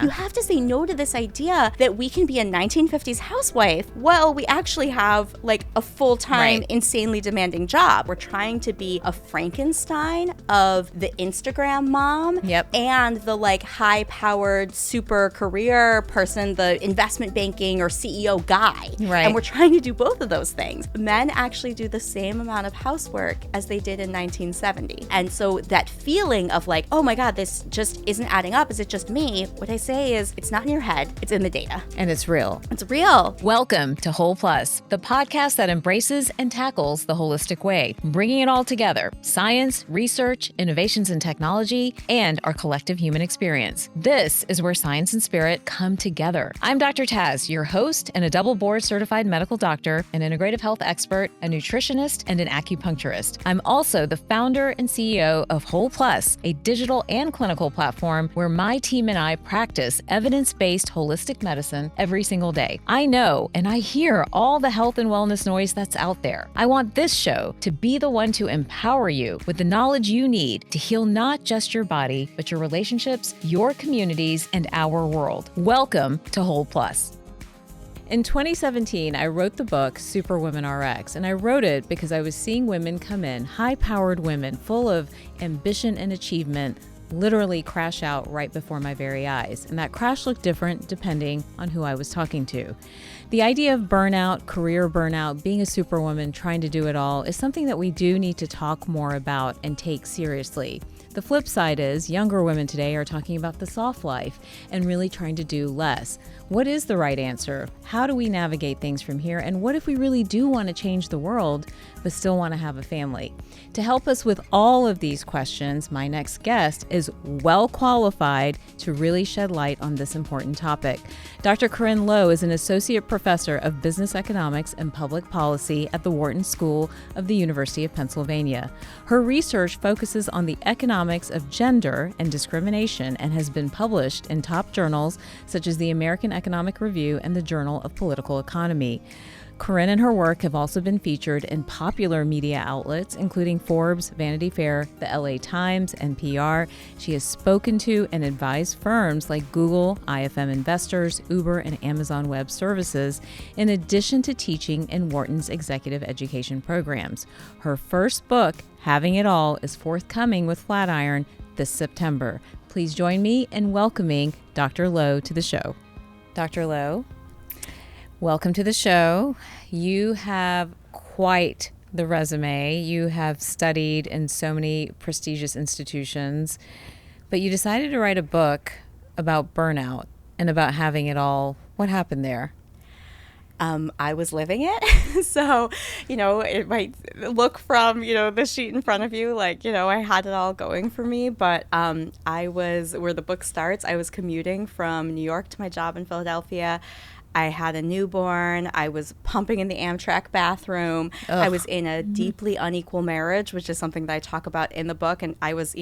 You have to say no to this idea that we can be a 1950s housewife. Well, we actually have like a full-time, insanely demanding job. We're trying to be a Frankenstein of the Instagram mom and the like high-powered super career person, the investment banking or CEO guy. Right. And we're trying to do both of those things. Men actually do the same amount of housework as they did in 1970. And so that feeling of like, oh my God, this just isn't adding up. Is it just me? What I say is it's not in your head, it's in the data. And it's real. It's real. Welcome to Whole Plus, the podcast that embraces and tackles the holistic way, bringing it all together: science, research, innovations in technology, and our collective human experience. This is where science and spirit come together. I'm Dr. Taz, your host and a double board certified medical doctor, an integrative health expert, a nutritionist, and an acupuncturist. I'm also the founder and CEO of Whole Plus, a digital and clinical platform where my team and I practice evidence-based holistic medicine every single day. I know and I hear all the health and wellness noise that's out there. I want this show to be the one to empower you with the knowledge you need to heal not just your body, but your relationships, your communities, and our world. Welcome to Whole Plus. In 2017, I wrote the book Superwoman RX, and I wrote it because I was seeing women come in, high-powered women full of ambition and achievement, literally crash out right before my very eyes. And that crash looked different depending on who I was talking to. The idea of burnout, career burnout, being a superwoman, trying to do it all is something that we do need to talk more about and take seriously. The flip side is younger women today are talking about the soft life and really trying to do less. What is the right answer? How do we navigate things from here? And what if we really do want to change the world, but still want to have a family? To help us with all of these questions, my next guest is well qualified to really shed light on this important topic. Dr. Corinne Low is an associate professor of business economics and public policy at the Wharton School of the University of Pennsylvania. Her research focuses on the economics of gender and discrimination and has been published in top journals such as the American Economic Review and the Journal of Political Economy. Corinne and her work have also been featured in popular media outlets, including Forbes, Vanity Fair, the LA Times, NPR. She has spoken to and advised firms like Google, IFM Investors, Uber, and Amazon Web Services, in addition to teaching in Wharton's executive education programs. Her first book, Having It All, is forthcoming with Flatiron this September. Please join me in welcoming Dr. Low to the show. Dr. Low, welcome to the show. You have quite the resume. You have studied in so many prestigious institutions, but you decided to write a book about burnout and about having it all. What happened there? I was living it. So, it might look from, the sheet in front of you like, I had it all going for me. But where the book starts, I was commuting from New York to my job in Philadelphia. I had a newborn. I was pumping in the Amtrak bathroom. Ugh. I was in a deeply unequal marriage, which is something that I talk about in the book. And I was,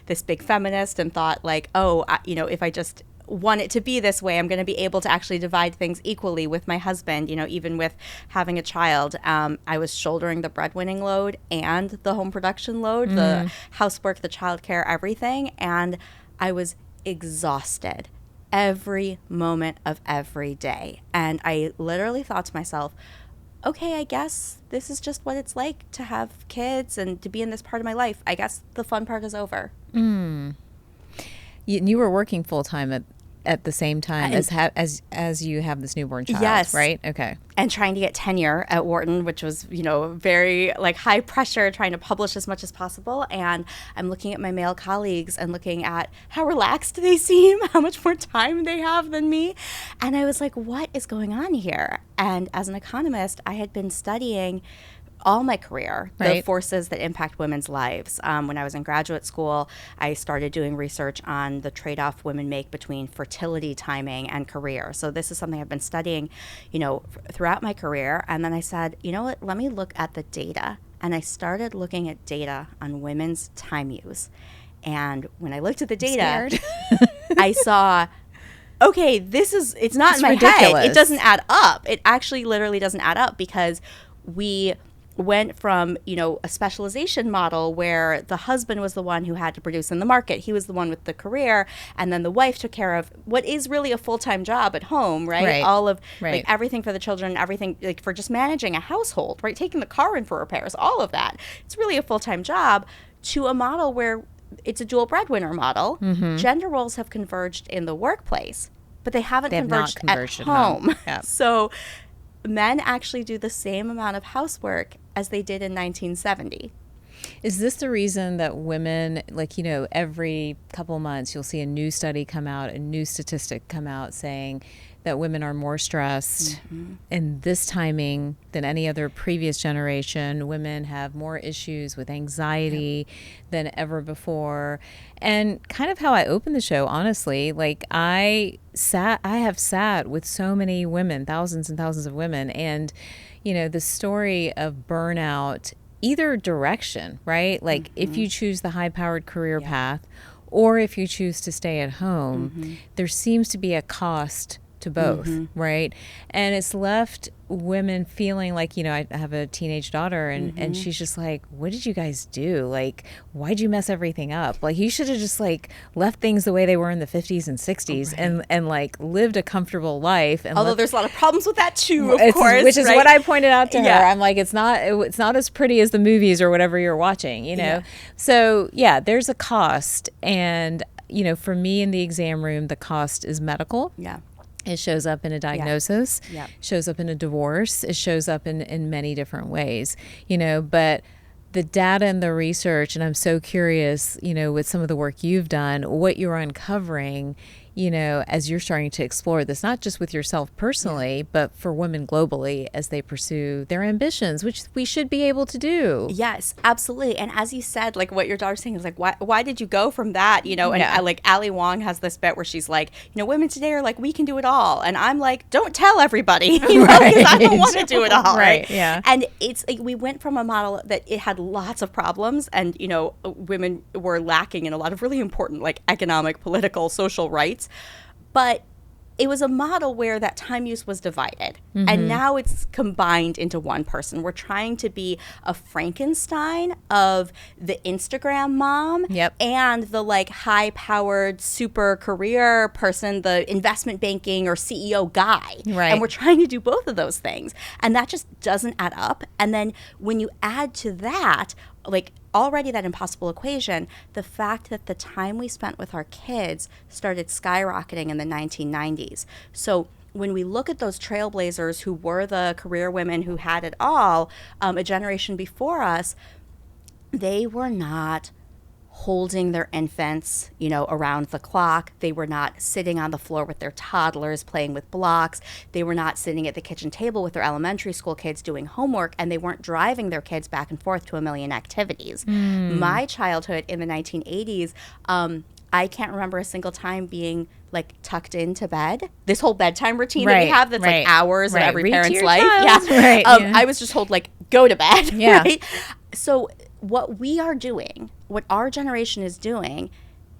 this big feminist and thought like, if I just want it to be this way, I'm going to be able to actually divide things equally with my husband, even with having a child. I was shouldering the breadwinning load and the home production load, the housework, the childcare, everything. And I was exhausted every moment of every day. And I literally thought to myself, okay, I guess this is just what it's like to have kids and to be in this part of my life. I guess the fun part is over. You were working full time at the same time as you have this newborn child, yes, right? Okay. And trying to get tenure at Wharton, which was, very like high pressure, trying to publish as much as possible. And I'm looking at my male colleagues and looking at how relaxed they seem, how much more time they have than me. And I was like, what is going on here? And as an economist, I had been studying all my career, the forces that impact women's lives. When I was in graduate school, I started doing research on the trade-off women make between fertility timing and career. So this is something I've been studying, throughout my career. And then I said, you know what, let me look at the data. And I started looking at data on women's time use. And when I looked at the data, I saw, okay, it's not in my ridiculous. head. It doesn't add up. It actually literally doesn't add up because we went from, a specialization model where the husband was the one who had to produce in the market. He was the one with the career, and then the wife took care of what is really a full-time job at home, right? All of like everything for the children, everything like for just managing a household, right? Taking the car in for repairs, all of that. It's really a full-time job, to a model where it's a dual breadwinner model. Gender roles have converged in the workplace, but they haven't converged at home. Yeah. So men actually do the same amount of housework as they did in 1970. Is this the reason that women, every couple of months you'll see a new study come out, a new statistic come out saying that women are more stressed in this timing than any other previous generation? Women have more issues with anxiety than ever before. And kind of how I opened the show, honestly, I have sat with so many women, thousands and thousands of women, and the story of burnout, either direction, right? If you choose the high-powered career path, or if you choose to stay at home, there seems to be a cost to both, right? And it's left women feeling like, I have a teenage daughter, and she's just like, what did you guys do? Why'd you mess everything up? You should have just left things the way they were in the 50s and 60s and lived a comfortable life. And although there's a lot of problems with that too, of course. Which is what I pointed out to her. I'm like, it's not as pretty as the movies or whatever you're watching, So there's a cost. And, for me in the exam room, the cost is medical. Yeah. It shows up in a diagnosis, shows up in a divorce, it shows up in many different ways, but the data and the research, and I'm so curious, with some of the work you've done, what you're uncovering, as you're starting to explore this, not just with yourself personally, but for women globally as they pursue their ambitions, which we should be able to do. Yes, absolutely. And as you said, what your daughter's saying is why did you go from that? And Ali Wong has this bit where she's like, women today are we can do it all. And I'm like, don't tell everybody, because I don't want to do it all. Right. Yeah. And it's we went from a model that it had lots of problems, and, women were lacking in a lot of really important, economic, political, social rights. But it was a model where that time use was divided. And now it's combined into one person. We're trying to be a Frankenstein of the Instagram mom and the high-powered super career person, the investment banking or CEO guy. Right. And we're trying to do both of those things. And that just doesn't add up. And then when you add to that, already that impossible equation, the fact that the time we spent with our kids started skyrocketing in the 1990s. So when we look at those trailblazers who were the career women who had it all, a generation before us, they were not holding their infants, around the clock. They were not sitting on the floor with their toddlers playing with blocks. They were not sitting at the kitchen table with their elementary school kids doing homework, and they weren't driving their kids back and forth to a million activities. My childhood in the 1980s, I can't remember a single time being tucked into bed. This whole bedtime routine that we have that's hours of every parent's life. I was just told go to bed. Right? So what we are doing, what our generation is doing,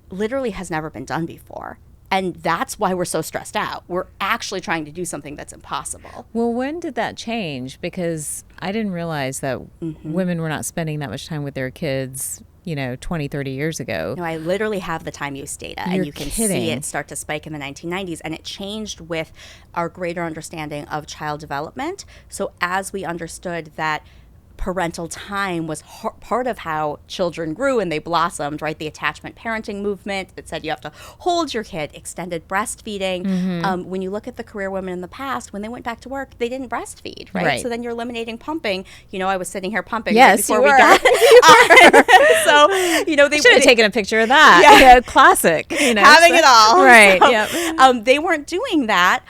literally has never been done before. And that's why we're so stressed out. We're actually trying to do something that's impossible. Well, when did that change? Because I didn't realize that women were not spending that much time with their kids, 20, 30 years ago. No, I literally have the time use data, and you can see it start to spike in the 1990s. And it changed with our greater understanding of child development. So as we understood that parental time was part of how children grew and they blossomed, right? The attachment parenting movement that said you have to hold your kid, extended breastfeeding. When you look at the career women in the past, when they went back to work, they didn't breastfeed, right? So then you're eliminating pumping. I was sitting here pumping right before we got so, they should have taken a picture of that. Classic. Having it all. Right. So, they weren't doing that.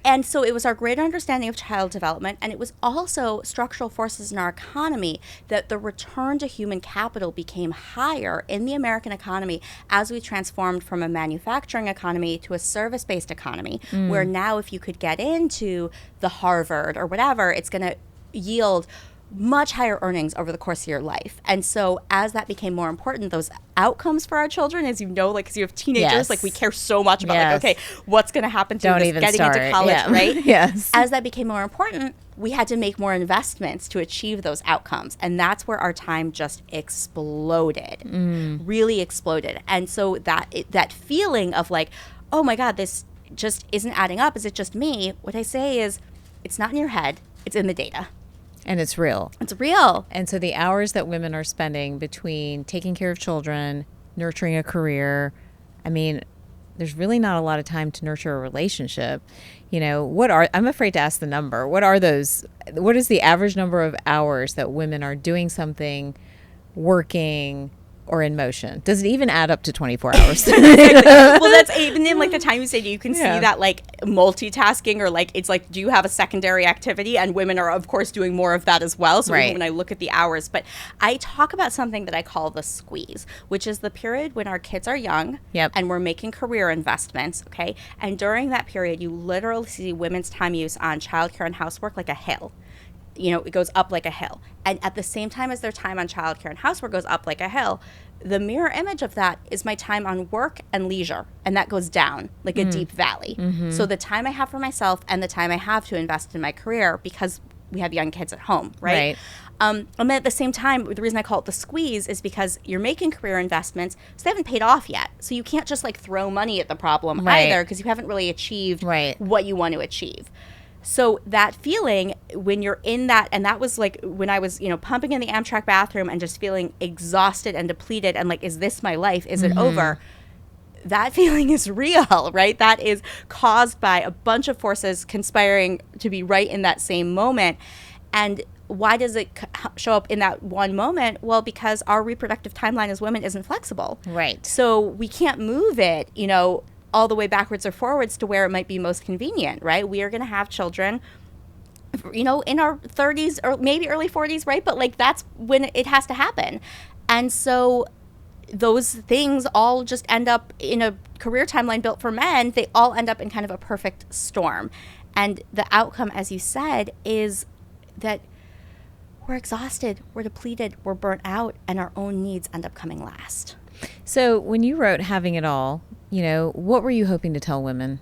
And so it was our greater understanding of child development, and it was also structural forces in our economy that the return to human capital became higher in the American economy as we transformed from a manufacturing economy to a service-based economy, where now if you could get into the Harvard or whatever, it's going to yield much higher earnings over the course of your life. And so as that became more important, those outcomes for our children, as because you have teenagers, we care so much about, okay, what's going to happen to them getting into college, right? Yes. As that became more important, we had to make more investments to achieve those outcomes. And that's where our time just exploded, really exploded. And so that feeling of like, oh my God, this just isn't adding up. Is it just me? What I say is, it's not in your head, it's in the data. And it's real. It's real. And so the hours that women are spending between taking care of children, nurturing a career, I mean, there's really not a lot of time to nurture a relationship. You know, I'm afraid to ask the number. What is the average number of hours that women are doing something, working, or in motion? Does it even add up to 24 hours? Exactly. Well, that's even in like the time you say, you can see that like multitasking, or like, it's like, do you have a secondary activity? And women are of course doing more of that as well. So even when I look at the hours, but I talk about something that I call the squeeze, which is the period when our kids are young and we're making career investments. Okay. And during that period, you literally see women's time use on childcare and housework like a hill. You know, it goes up like a hill. And at the same time as their time on childcare and housework goes up like a hill, the mirror image of that is my time on work and leisure. And that goes down like a deep valley. So the time I have for myself and the time I have to invest in my career, because we have young kids at home, right? And then at the same time, the reason I call it the squeeze is because you're making career investments, so they haven't paid off yet. So you can't just like throw money at the problem either, because you haven't really achieved what you want to achieve. So that feeling when you're in that, and that was like when I was, you know, pumping in the Amtrak bathroom and just feeling exhausted and depleted and like, is this my life? Is it over? That feeling is real, right? That is caused by a bunch of forces conspiring to be right in that same moment. And why does it show up in that one moment? Well, because our reproductive timeline as women isn't flexible. Right. So we can't move it, you know, all the way backwards or forwards to where it might be most convenient, right? We are going to have children, you know, in our 30s or maybe early 40s, right? But like, that's when it has to happen. And so those things all just end up in a career timeline built for men. They all end up in kind of a perfect storm. And the outcome, as you said, is that we're exhausted, we're depleted, we're burnt out, and our own needs end up coming last. So when you wrote Having It All, you know, what were you hoping to tell women?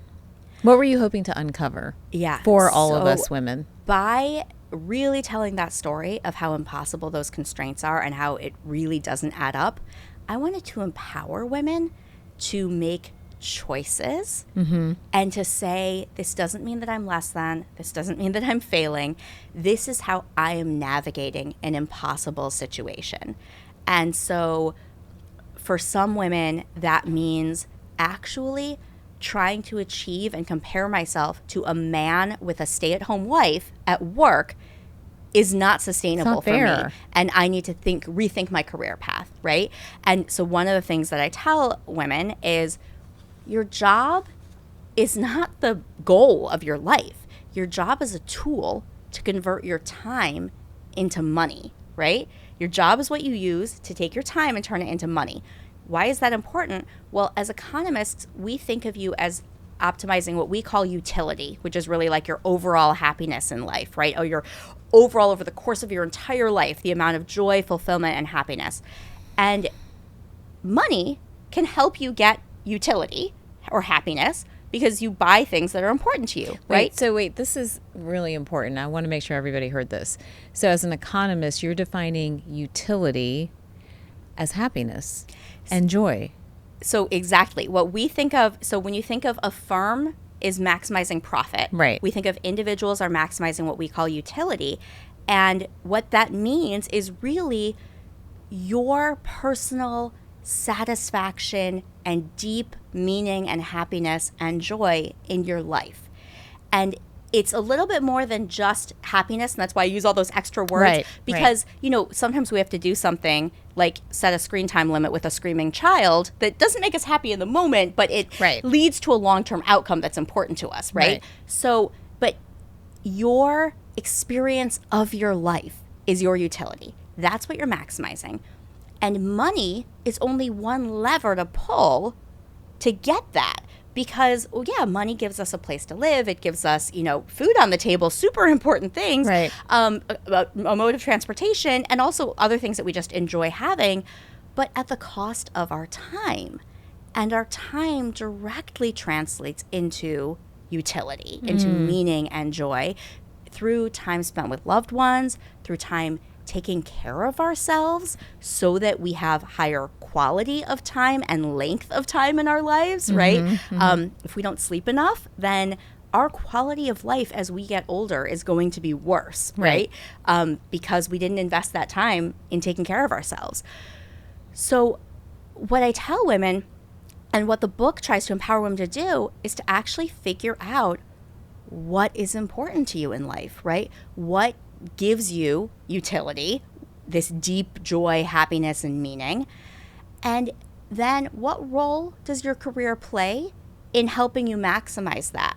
What were you hoping to uncover for all of us women? By really telling that story of how impossible those constraints are and how it really doesn't add up, I wanted to empower women to make choices and to say, this doesn't mean that I'm less than, this doesn't mean that I'm failing. This is how I am navigating an impossible situation. And so for some women, that means actually trying to achieve and compare myself to a man with a stay-at-home wife at work is not sustainable for me. And I need to rethink my career path, right? And so one of the things that I tell women is, your job is not the goal of your life. Your job is a tool to convert your time into money, right? Your job is what you use to take your time and turn it into money. Why is that important? Well, as economists, we think of you as optimizing what we call utility, which is really like your overall happiness in life, right? Or your overall, over the course of your entire life, the amount of joy, fulfillment, and happiness. And money can help you get utility or happiness because you buy things that are important to you, right? Wait, this is really important. I want to make sure everybody heard this. So as an economist, you're defining utility as happiness and joy. So exactly what we think of. So when you think of a firm is maximizing profit, right? We think of individuals are maximizing what we call utility. And what that means is really your personal satisfaction and deep meaning and happiness and joy in your life. And it's a little bit more than just happiness, and that's why I use all those extra words, because you know, sometimes we have to do something like set a screen time limit with a screaming child that doesn't make us happy in the moment, but it leads to a long-term outcome that's important to us, right? So, but your experience of your life is your utility. That's what you're maximizing. And money is only one lever to pull to get that. Because, well, yeah, money gives us a place to live. It gives us, you know, food on the table, super important things, a mode of transportation, and also other things that we just enjoy having, but at the cost of our time. And our time directly translates into utility, into meaning and joy. through time spent with loved ones, through time taking care of ourselves so that we have higher quality of time and length of time in our lives, right? If we don't sleep enough, then our quality of life as we get older is going to be worse, right? Because we didn't invest that time in taking care of ourselves. So what I tell women, and what the book tries to empower women to do, is to actually figure out what is important to you in life, right? What gives you utility, this deep joy, happiness, and meaning? And then what role does your career play in helping you maximize that?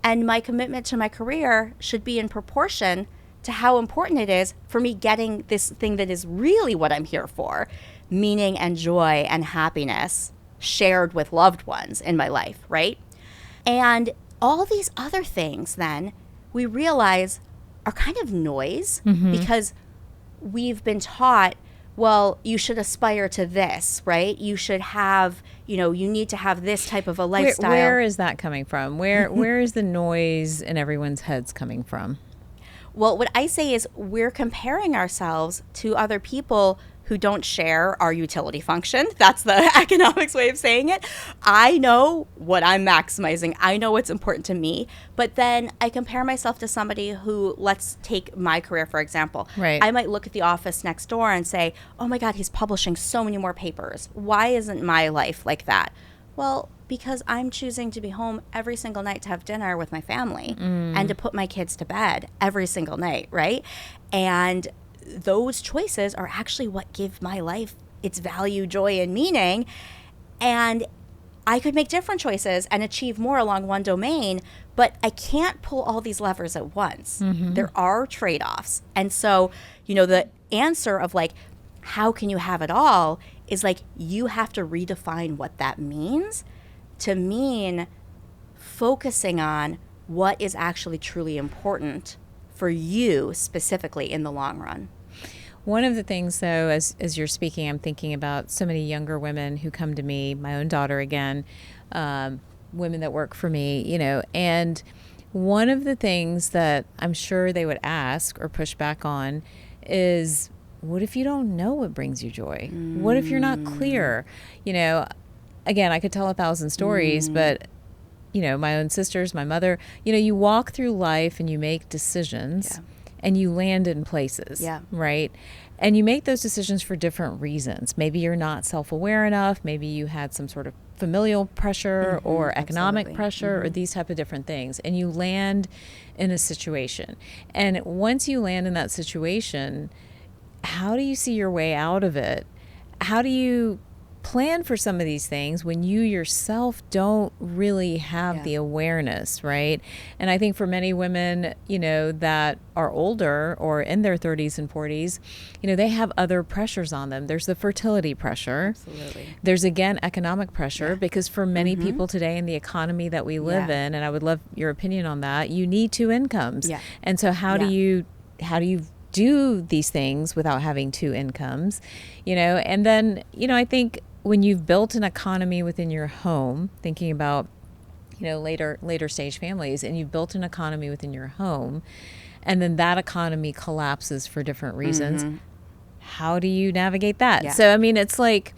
And my commitment to my career should be in proportion to how important it is for me getting this thing that is really what I'm here for, meaning and joy and happiness shared with loved ones in my life, right? And all these other things then we realize are kind of noise because we've been taught, well, you should aspire to this, right? You should have, you need to have this type of a lifestyle. Where is that coming from? Where is the noise in everyone's heads coming from? Well, what I say is we're comparing ourselves to other people who don't share our utility function. That's the economics way of saying it. I know what I'm maximizing. I know what's important to me. But then I compare myself to somebody who, let's take my career, for example. Right. I might look at the office next door and say, oh my God, he's publishing so many more papers. Why isn't my life like that? Well, because I'm choosing to be home every single night to have dinner with my family and to put my kids to bed every single night, right? And those choices are actually what give my life its value, joy, and meaning. And I could make different choices and achieve more along one domain, but I can't pull all these levers at once. There are trade-offs. And so, the answer of like, how can you have it all is like, you have to redefine what that means to mean focusing on what is actually truly important for you specifically in the long run. One of the things, though, as you're speaking, I'm thinking about so many younger women who come to me, my own daughter again, women that work for me, and one of the things that I'm sure they would ask or push back on is, what if you don't know what brings you joy? What if you're not clear? Again, I could tell 1,000 stories, but my own sisters, my mother, you walk through life and you make decisions and you land in places, right? And you make those decisions for different reasons. Maybe you're not self-aware enough. Maybe you had some sort of familial pressure or economic pressure or these type of different things. And you land in a situation. And once you land in that situation, how do you see your way out of it? How do you plan for some of these things when you yourself don't really have the awareness, right? And I think for many women, that are older or in their 30s and 40s, they have other pressures on them. There's the fertility pressure. Absolutely. There's, again, economic pressure, because for many people today in the economy that we live in, and I would love your opinion on that, you need two incomes. And so how do you do these things without having two incomes, and then, I think when you've built an economy within your home, thinking about, later stage families, and you've built an economy within your home, and then that economy collapses for different reasons, how do you navigate that? So, it's like,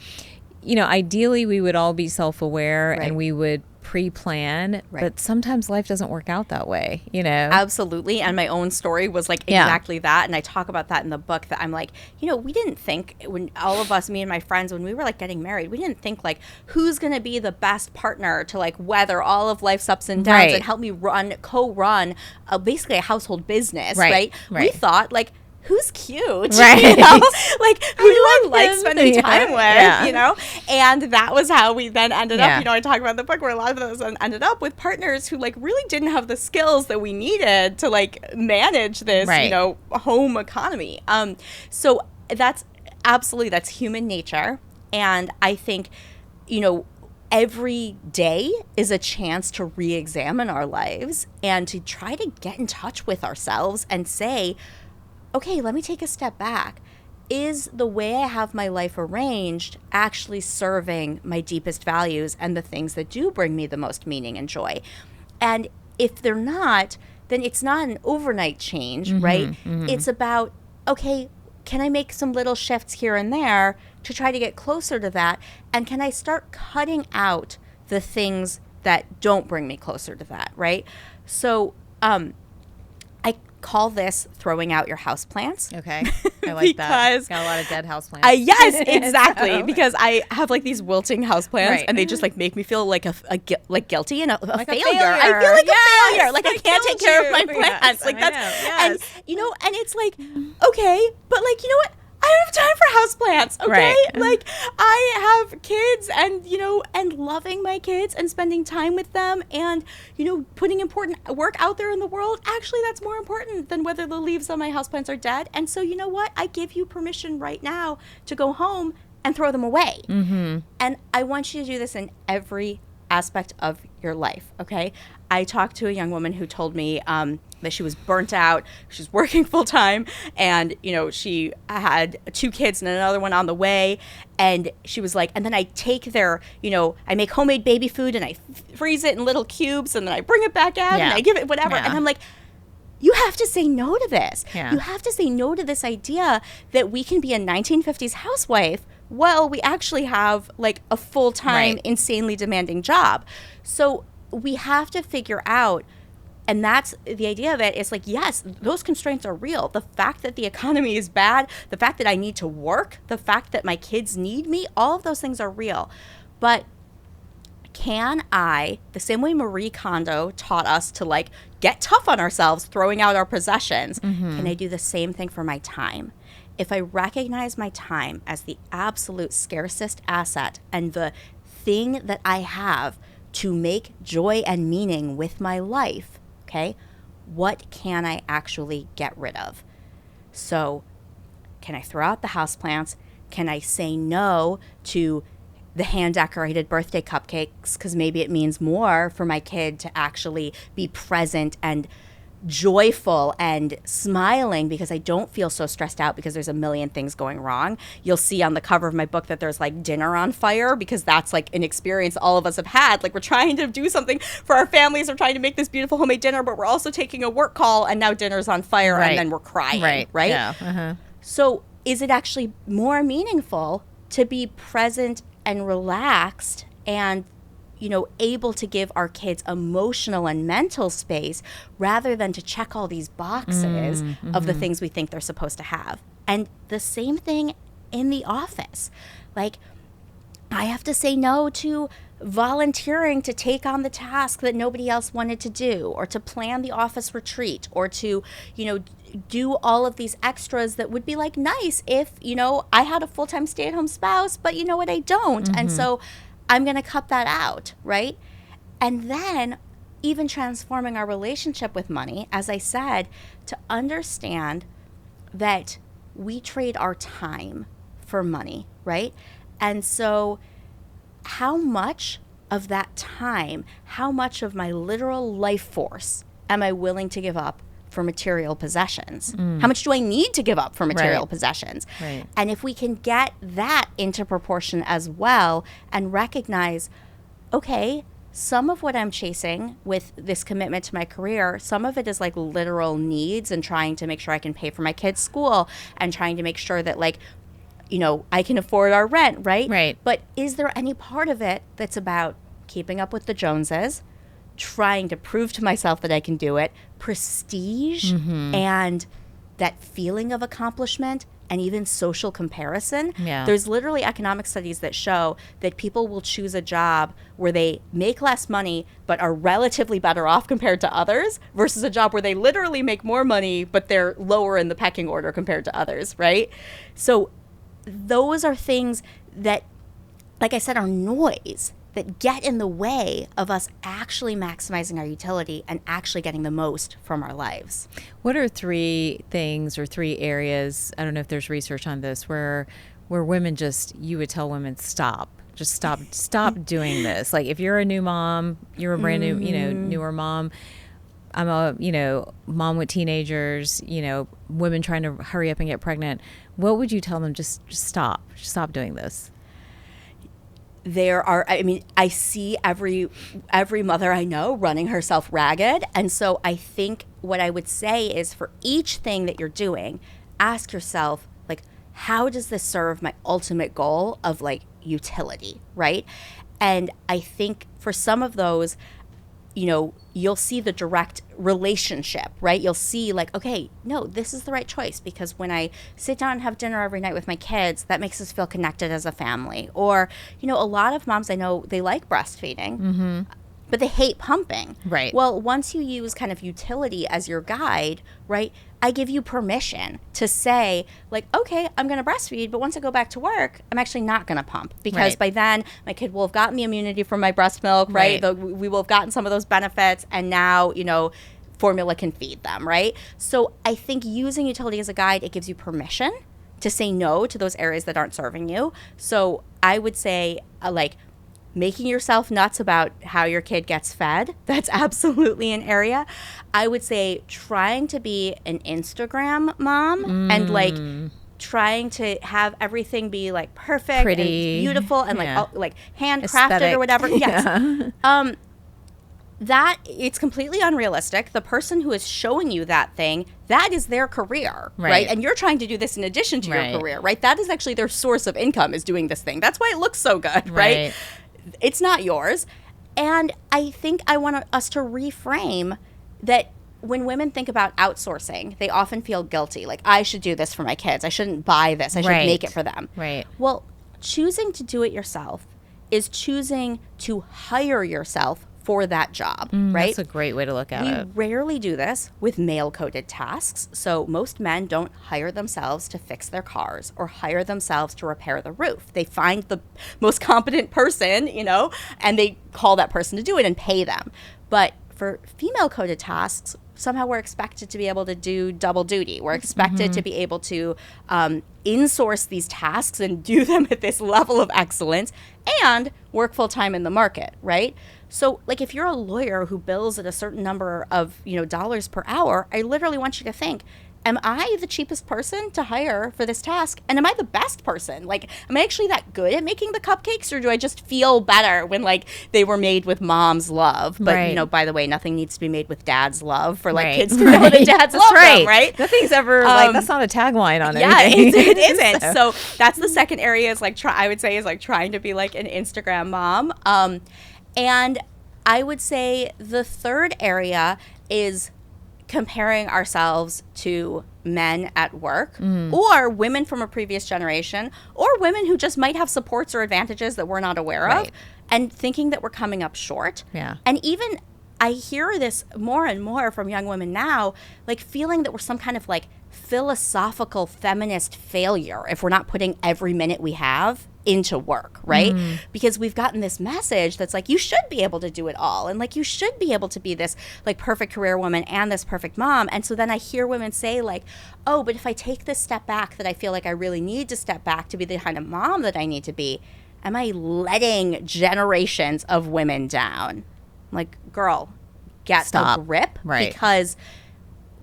ideally we would all be self-aware and we would pre-plan, but sometimes life doesn't work out that way, Absolutely. And my own story was like exactly that. And I talk about that in the book, that I'm like, we didn't think, when all of us, me and my friends, when we were like getting married, we didn't think like, who's going to be the best partner to like weather all of life's ups and downs and help me co-run basically a household business, right? We thought like, who's cute, right? Like, who do I like spending time with, And that was how we then ended up, I talk about in the book where a lot of those ended up with partners who like really didn't have the skills that we needed to like manage this, home economy. So that's human nature. And I think, every day is a chance to re-examine our lives and to try to get in touch with ourselves and say, okay, let me take a step back. Is the way I have my life arranged actually serving my deepest values and the things that do bring me the most meaning and joy? And if they're not, then it's not an overnight change, right? It's about, okay, can I make some little shifts here and there to try to get closer to that? And can I start cutting out the things that don't bring me closer to that, right? So I call this throwing out your houseplants. Okay. I like that. Got a lot of dead houseplants. Yes, exactly. Because I have like these wilting houseplants, and they just like make me feel like like guilty and a failure. I feel like a failure. Like I can't take care of my plants. Yes, like that's yes. and and it's like, okay, but like I don't have time for houseplants, okay? Right. Like I have kids and and loving my kids and spending time with them and putting important work out there in the world. Actually, that's more important than whether the leaves on my houseplants are dead. And so you know what? I give you permission right now to go home and throw them away. And I want you to do this in every aspect of your life, okay? I talked to a young woman who told me that she was burnt out. She's working full time, and she had 2 kids and another one on the way. And she was like, and then I take their, I make homemade baby food and I freeze it in little cubes, and then I bring it back out and I give it whatever. And I'm like, you have to say no to this. You have to say no to this idea that we can be a 1950s housewife while we actually have like a full-time, insanely demanding job. So we have to figure out, and that's the idea of it. It's like, yes, those constraints are real. The fact that the economy is bad, the fact that I need to work, the fact that my kids need me, all of those things are real. But can I, the same way Marie Kondo taught us to like get tough on ourselves, throwing out our possessions, can I do the same thing for my time? If I recognize my time as the absolute scarcest asset and the thing that I have to make joy and meaning with my life, okay, what can I actually get rid of? So can I throw out the houseplants? Can I say no to the hand-decorated birthday cupcakes because maybe it means more for my kid to actually be present and joyful and smiling because I don't feel so stressed out because there's a million things going wrong. You'll see on the cover of my book that there's like dinner on fire because that's like an experience all of us have had. Like we're trying to do something for our families. We're trying to make this beautiful homemade dinner, but we're also taking a work call and now dinner's on fire and then we're crying, right? Yeah. So is it actually more meaningful to be present and relaxed and able to give our kids emotional and mental space rather than to check all these boxes of the things we think they're supposed to have? And the same thing in the office. Like, I have to say no to volunteering to take on the task that nobody else wanted to do, or to plan the office retreat, or to, do all of these extras that would be like nice if, I had a full-time stay-at-home spouse, but you know what, I don't. And so I'm going to cut that out, right? And then even transforming our relationship with money, as I said, to understand that we trade our time for money, right? And so how much of that time, how much of my literal life force am I willing to give up for material possessions? How much do I need to give up for material possessions? Right. And if we can get that into proportion as well and recognize, okay, some of what I'm chasing with this commitment to my career, some of it is like literal needs and trying to make sure I can pay for my kids' school and trying to make sure that like, I can afford our rent, right? Right. But is there any part of it that's about keeping up with the Joneses, trying to prove to myself that I can do it, prestige, and that feeling of accomplishment, and even social comparison? Yeah. There's literally economic studies that show that people will choose a job where they make less money but are relatively better off compared to others versus a job where they literally make more money but they're lower in the pecking order compared to others, right? So those are things that, like I said, are noise that get in the way of us actually maximizing our utility and actually getting the most from our lives. What are 3 things or 3 areas, I don't know if there's research on this, where women you would tell women stop doing this? Like if you're a new mom, you're a brand new, newer mom, I'm a, mom with teenagers, women trying to hurry up and get pregnant. What would you tell them? Just stop doing this. I see every mother I know running herself ragged. And so I think what I would say is, for each thing that you're doing, ask yourself, like, how does this serve my ultimate goal of like utility, right? And I think for some of those, you'll see the direct relationship, right? You'll see like, okay, no, this is the right choice, because when I sit down and have dinner every night with my kids, that makes us feel connected as a family. Or, a lot of moms I know, they like breastfeeding, but they hate pumping. Right. Well, once you use kind of utility as your guide, right, I give you permission to say, like, okay, I'm going to breastfeed, but once I go back to work, I'm actually not going to pump, because by then my kid will have gotten the immunity from my breast milk, right? We will have gotten some of those benefits, and now, formula can feed them, right? So I think using utility as a guide, it gives you permission to say no to those areas that aren't serving you. So I would say, making yourself nuts about how your kid gets fed, that's absolutely an area. I would say trying to be an Instagram mom and like trying to have everything be like perfect, pretty, and beautiful, and like handcrafted or whatever. Yes. That it's completely unrealistic. The person who is showing you that thing, that is their career, right? And you're trying to do this in addition to your career, right? That is actually their source of income, is doing this thing. That's why it looks so good, right? It's not yours. And I think I want us to reframe that. When women think about outsourcing, they often feel guilty. Like, I should do this for my kids. I shouldn't buy this. I should make it for them. Right. Well, choosing to do it yourself is choosing to hire yourself for that job, right? That's a great way to look at it. We rarely do this with male-coded tasks. So most men don't hire themselves to fix their cars or hire themselves to repair the roof. They find the most competent person, and they call that person to do it and pay them. But for female-coded tasks, somehow we're expected to be able to do double duty. We're expected to be able to insource these tasks and do them at this level of excellence and work full-time in the market, right? So, like, if you're a lawyer who bills at a certain number of, dollars per hour, I literally want you to think, am I the cheapest person to hire for this task? And am I the best person? Like, am I actually that good at making the cupcakes, or do I just feel better when, like, they were made with mom's love? But, by the way, nothing needs to be made with dad's love for, like, kids to know that dad's love them, right? Nothing's ever, that's not a tagline on anything. Yeah, it isn't. So that's the second area, is, like, I would say is, like, trying to be, like, an Instagram mom. And I would say the third area is comparing ourselves to men at work or women from a previous generation or women who just might have supports or advantages that we're not aware of, and thinking that we're coming up short. Yeah. And even I hear this more and more from young women now, like feeling that we're some kind of like philosophical feminist failure if we're not putting every minute we have into work, right? Because we've gotten this message that's like, you should be able to do it all, and like you should be able to be this like perfect career woman and this perfect mom. And so then I hear women say like, oh, but if I take this step back that I feel like I really need to step back to be the kind of mom that I need to be, am I letting generations of women down? I'm like, girl, get a grip, because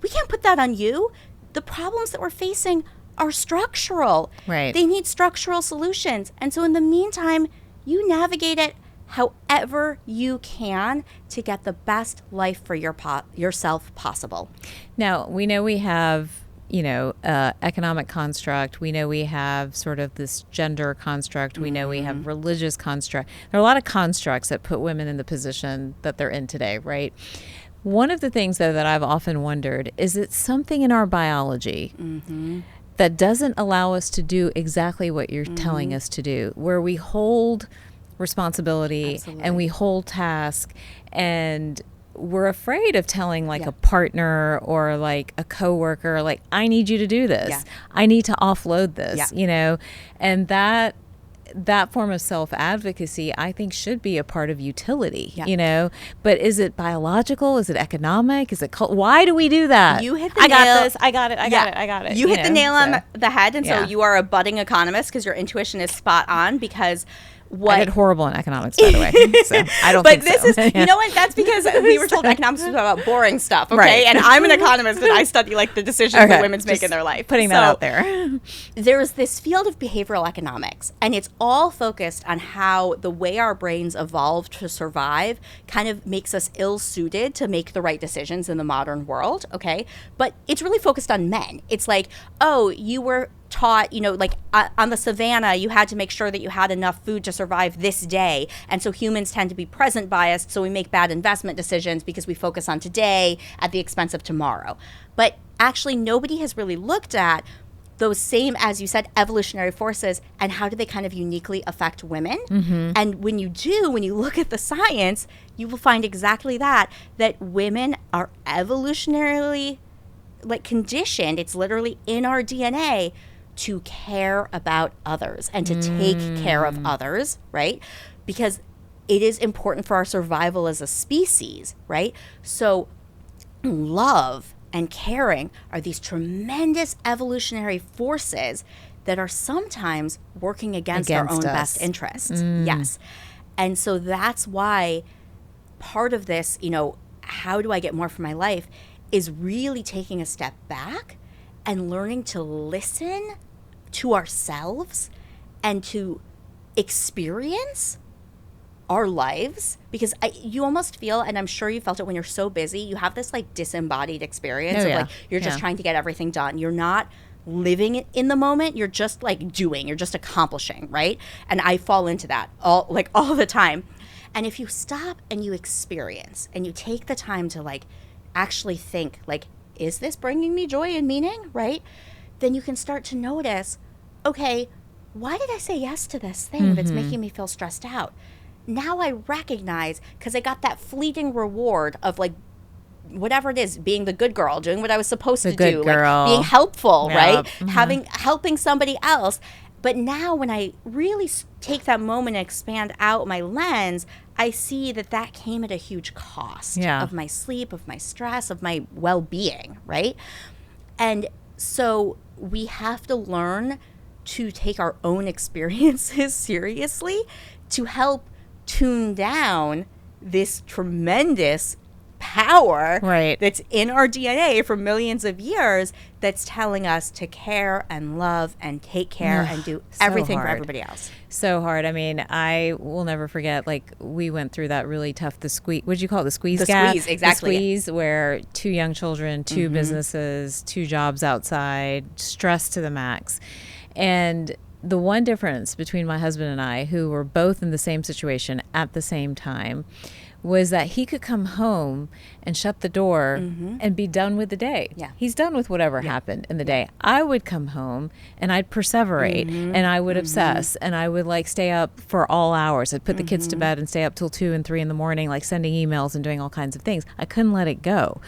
we can't put that on you. The problems that we're facing are structural. They need structural solutions. And so in the meantime, you navigate it however you can to get the best life for yourself possible. Now, we know we have, economic construct. We know we have sort of this gender construct. We know we have religious construct. There are a lot of constructs that put women in the position that they're in today, right? One of the things, though, that I've often wondered is it's something in our biology that doesn't allow us to do exactly what you're telling us to do, where we hold responsibility and we hold task, and we're afraid of telling like a partner or like a coworker, like, I need you to do this. I need to offload this, and that form of self-advocacy, I think, should be a part of utility, but is it biological? Is it economic? Is it why do we do that? You hit the nail. I got it. You hit the nail on the head. And so you are a budding economist, because your intuition is spot on, because I did horrible in economics, by the way. So I don't but think this so. is, you know what? That's because we were told economics was about boring stuff, okay? Right. And I'm an economist and I study like the decisions that women's make in their life. Putting that out there. There's this field of behavioral economics, and it's all focused on how the way our brains evolved to survive kind of makes us ill-suited to make the right decisions in the modern world, okay? But it's really focused on men. It's like, oh, you were taught, you know, like on the savannah, you had to make sure that you had enough food to survive this day. And so humans tend to be present biased, so we make bad investment decisions because we focus on today at the expense of tomorrow. But actually, nobody has really looked at those same, as you said, evolutionary forces and how do they kind of uniquely affect women. Mm-hmm. And when you look at the science, you will find exactly that women are evolutionarily like conditioned, it's literally in our DNA to care about others and to take care of others, right? Because it is important for our survival as a species, right? So love and caring are these tremendous evolutionary forces that are sometimes working against our own best interests. Yes. And so that's why part of this, you know, how do I get more from my life, is really taking a step back and learning to listen to ourselves and to experience our lives, because you almost feel, and I'm sure you felt it when you're so busy, you have this like disembodied experience of like you're just trying to get everything done. You're not living in the moment. You're just like doing, you're just accomplishing, right? And I fall into that all the time. And if you stop and you experience and you take the time to like actually think like, is this bringing me joy and meaning, right? Then you can start to notice, okay, why did I say yes to this thing that's making me feel stressed out? Now I recognize, because I got that fleeting reward of like, whatever it is, being the good girl, doing what I was supposed to do, like being helpful, right? Helping somebody else. But now when I really take that moment and expand out my lens, I see that came at a huge cost of my sleep, of my stress, of my well-being, right? And so we have to learn to take our own experiences seriously to help tune down this tremendous power that's in our DNA for millions of years that's telling us to care and love and take care and do everything for everybody else. So hard. I mean, I will never forget, like, we went through that really tough, the squeeze, what'd you call it? The squeeze gap? The squeeze, exactly. The squeeze, where 2 young children, 2 businesses, 2 jobs outside, stress to the max. And the one difference between my husband and I, who were both in the same situation at the same time, was that he could come home and shut the door and be done with the day. Yeah. He's done with whatever happened in the day. I would come home and I'd perseverate and I would obsess and I would like stay up for all hours. I'd put the kids to bed and stay up till 2 and 3 in the morning, like sending emails and doing all kinds of things. I couldn't let it go.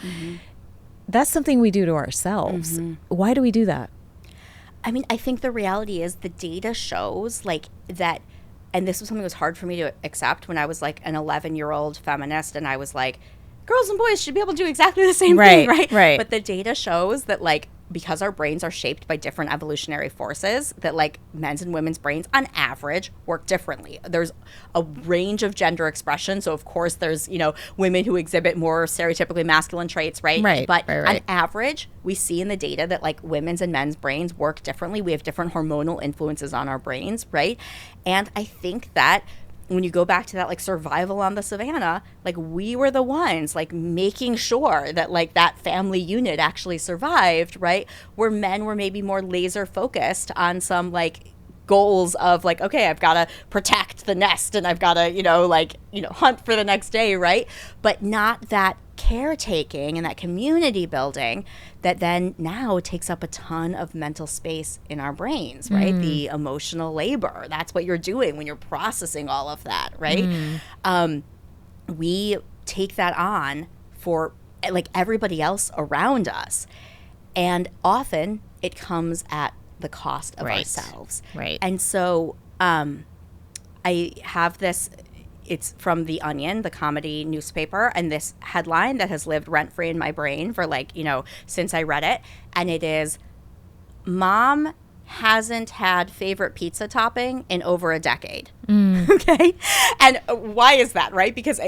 That's something we do to ourselves. Why do we do that? I mean, I think the reality is the data shows like that. And this was something that was hard for me to accept when I was like an 11-year-old feminist and I was like, girls and boys should be able to do exactly the same thing, right? Right. But the data shows that like, because our brains are shaped by different evolutionary forces, that like men's and women's brains on average work differently. There's a range of gender expression. So of course there's, you know, women who exhibit more stereotypically masculine traits, right? But on average, we see in the data that like women's and men's brains work differently. We have different hormonal influences on our brains, right? And I think that when you go back to that like survival on the savannah, like we were the ones like making sure that like that family unit actually survived, right? Where men were maybe more laser focused on some like goals of like, okay, I've got to protect the nest and I've got to, hunt for the next day, right? But not that caretaking and that community building that then now takes up a ton of mental space in our brains, right? The emotional labor. That's what you're doing when you're processing all of that, right? We take that on for like everybody else around us. And often it comes at the cost of ourselves. Right. And so I have this, it's from The Onion, the comedy newspaper, and this headline that has lived rent-free in my brain for like, since I read it. And it is, Mom hasn't had favorite pizza topping in over a decade. Okay. And why is that, right? Because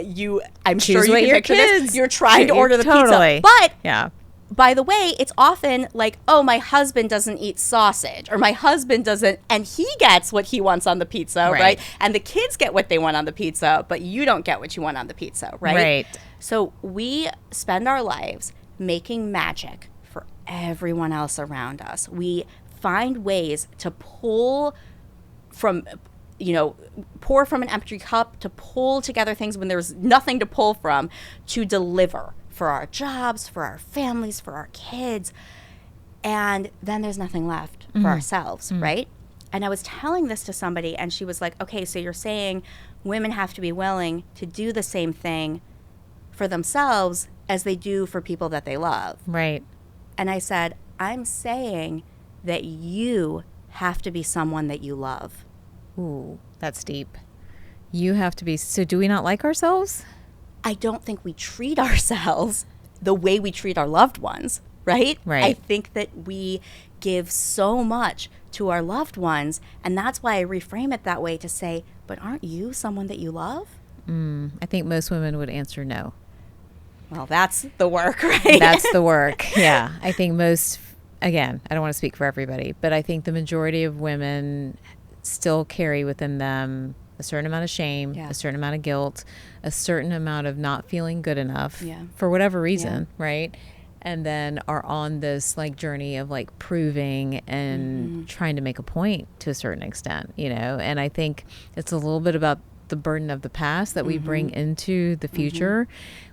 I'm sure you can picture this. You're trying to order the pizza. But yeah. By the way, it's often like, oh, my husband doesn't eat sausage, or my husband doesn't, and he gets what he wants on the pizza, right? And the kids get what they want on the pizza, but you don't get what you want on the pizza, right? Right. So we spend our lives making magic for everyone else around us. We find ways to pull from, pour from an empty cup, to pull together things when there's nothing to pull from, to deliver for our jobs, for our families, for our kids. And then there's nothing left for ourselves, right? And I was telling this to somebody, and she was like, okay, so you're saying women have to be willing to do the same thing for themselves as they do for people that they love. Right. And I said, I'm saying that you have to be someone that you love. Ooh, that's deep. You have to be. So do we not like ourselves? I don't think we treat ourselves the way we treat our loved ones, right? Right. I think that we give so much to our loved ones, and that's why I reframe it that way, to say, but aren't you someone that you love? I think most women would answer no. Well, that's the work, right? That's the work, yeah. I think most, again, I don't want to speak for everybody, but I think the majority of women still carry within them a certain amount of shame, a certain amount of guilt, a certain amount of not feeling good enough for whatever reason, right? And then are on this like journey of like proving and trying to make a point to a certain extent, and I think it's a little bit about the burden of the past that we bring into the future.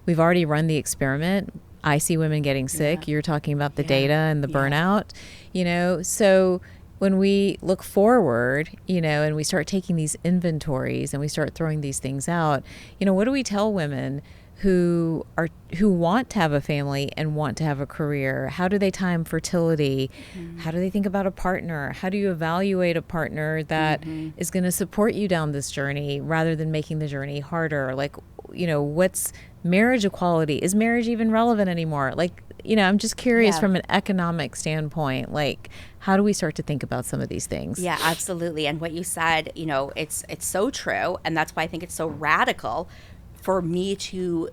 We've already run the experiment. I see women getting sick. You're talking about the data and the burnout, so when we look forward, and we start taking these inventories and we start throwing these things out, what do we tell women who want to have a family and want to have a career? How do they time fertility? How do they think about a partner? How do you evaluate a partner that is going to support you down this journey rather than making the journey harder? Like, what's marriage equality? Is marriage even relevant anymore? Like, I'm just curious from an economic standpoint, like, how do we start to think about some of these things? Yeah, absolutely. And what you said, it's so true. And that's why I think it's so radical for me to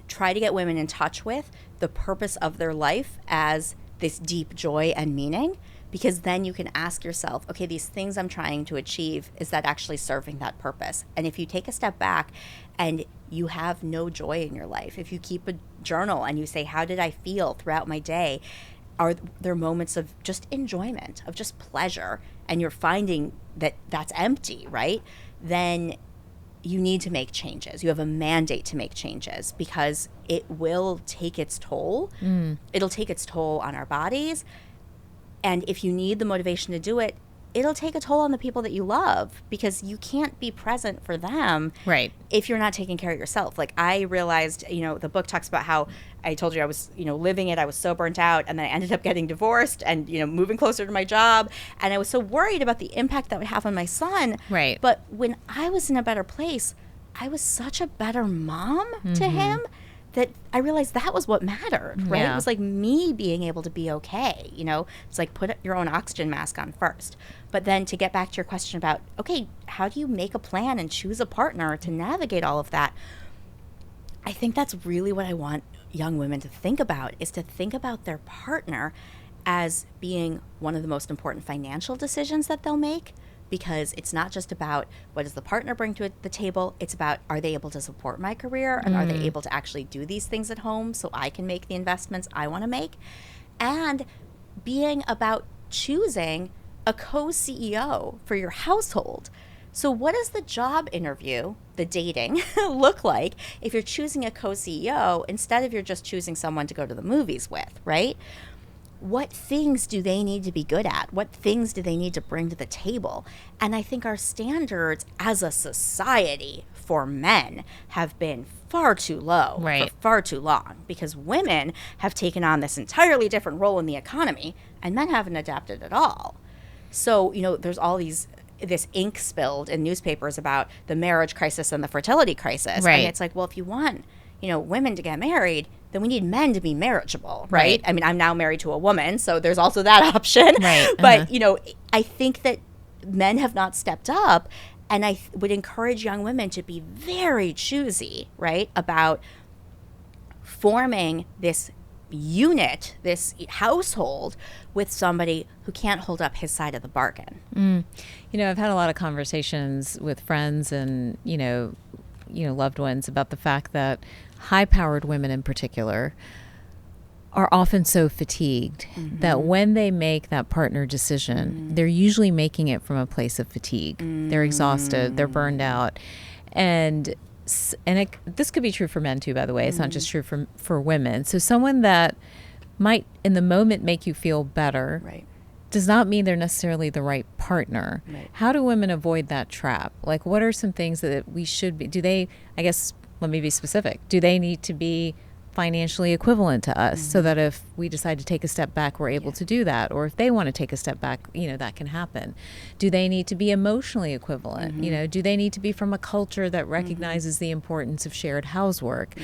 try to get women in touch with the purpose of their life as this deep joy and meaning, because then you can ask yourself, okay, these things I'm trying to achieve, is that actually serving that purpose? And if you take a step back and you have no joy in your life, if you keep a journal and you say, how did I feel throughout my day? Are there moments of just enjoyment, of just pleasure, and you're finding that that's empty, right? Then you need to make changes. You have a mandate to make changes, because it will take its toll. It'll take its toll on our bodies. And if you need the motivation to do it, it'll take a toll on the people that you love, because you can't be present for them if you're not taking care of yourself. Like, I realized, the book talks about how I told you I was, living it. I was so burnt out, and then I ended up getting divorced and, moving closer to my job. And I was so worried about the impact that would have on my son. Right. But when I was in a better place, I was such a better mom to him that I realized that was what mattered, right? Yeah. It was like me being able to be okay, It's like, put your own oxygen mask on first. But then to get back to your question about, okay, how do you make a plan and choose a partner to navigate all of that? I think that's really what I want young women to think about, is to think about their partner as being one of the most important financial decisions that they'll make, because it's not just about what does the partner bring to the table. It's about, are they able to support my career, and are they able to actually do these things at home so I can make the investments I want to make, and being about choosing a co-CEO for your household. So what does the job interview, the dating, look like if you're choosing a co-CEO instead of you're just choosing someone to go to the movies with, right? What things do they need to be good at? What things do they need to bring to the table? And I think our standards as a society for men have been far too low for far too long, because women have taken on this entirely different role in the economy and men haven't adapted at all. So, there's all this ink spilled in newspapers about the marriage crisis and the fertility crisis. Right. And it's like, well, if you want, women to get married, then we need men to be marriageable, right? I mean, I'm now married to a woman, so there's also that option. But, you know, I think that men have not stepped up, and I would encourage young women to be very choosy, right, about forming this unit, this household with somebody who can't hold up his side of the bargain. You know, I've had a lot of conversations with friends and, you know, loved ones about the fact that high-powered women in particular are often so fatigued that when they make that partner decision, they're usually making it from a place of fatigue. They're exhausted, they're burned out. And this could be true for men too, by the way. It's not just true for women. So someone that might in the moment make you feel better does not mean they're necessarily the right partner. How do women avoid that trap? Like, what are some things that we should be, I guess, let me be specific. Do they need to be financially equivalent to us so that if we decide to take a step back, we're able to do that? Or if they want to take a step back, you know, that can happen. Do they need to be emotionally equivalent? You know, do they need to be from a culture that recognizes the importance of shared housework?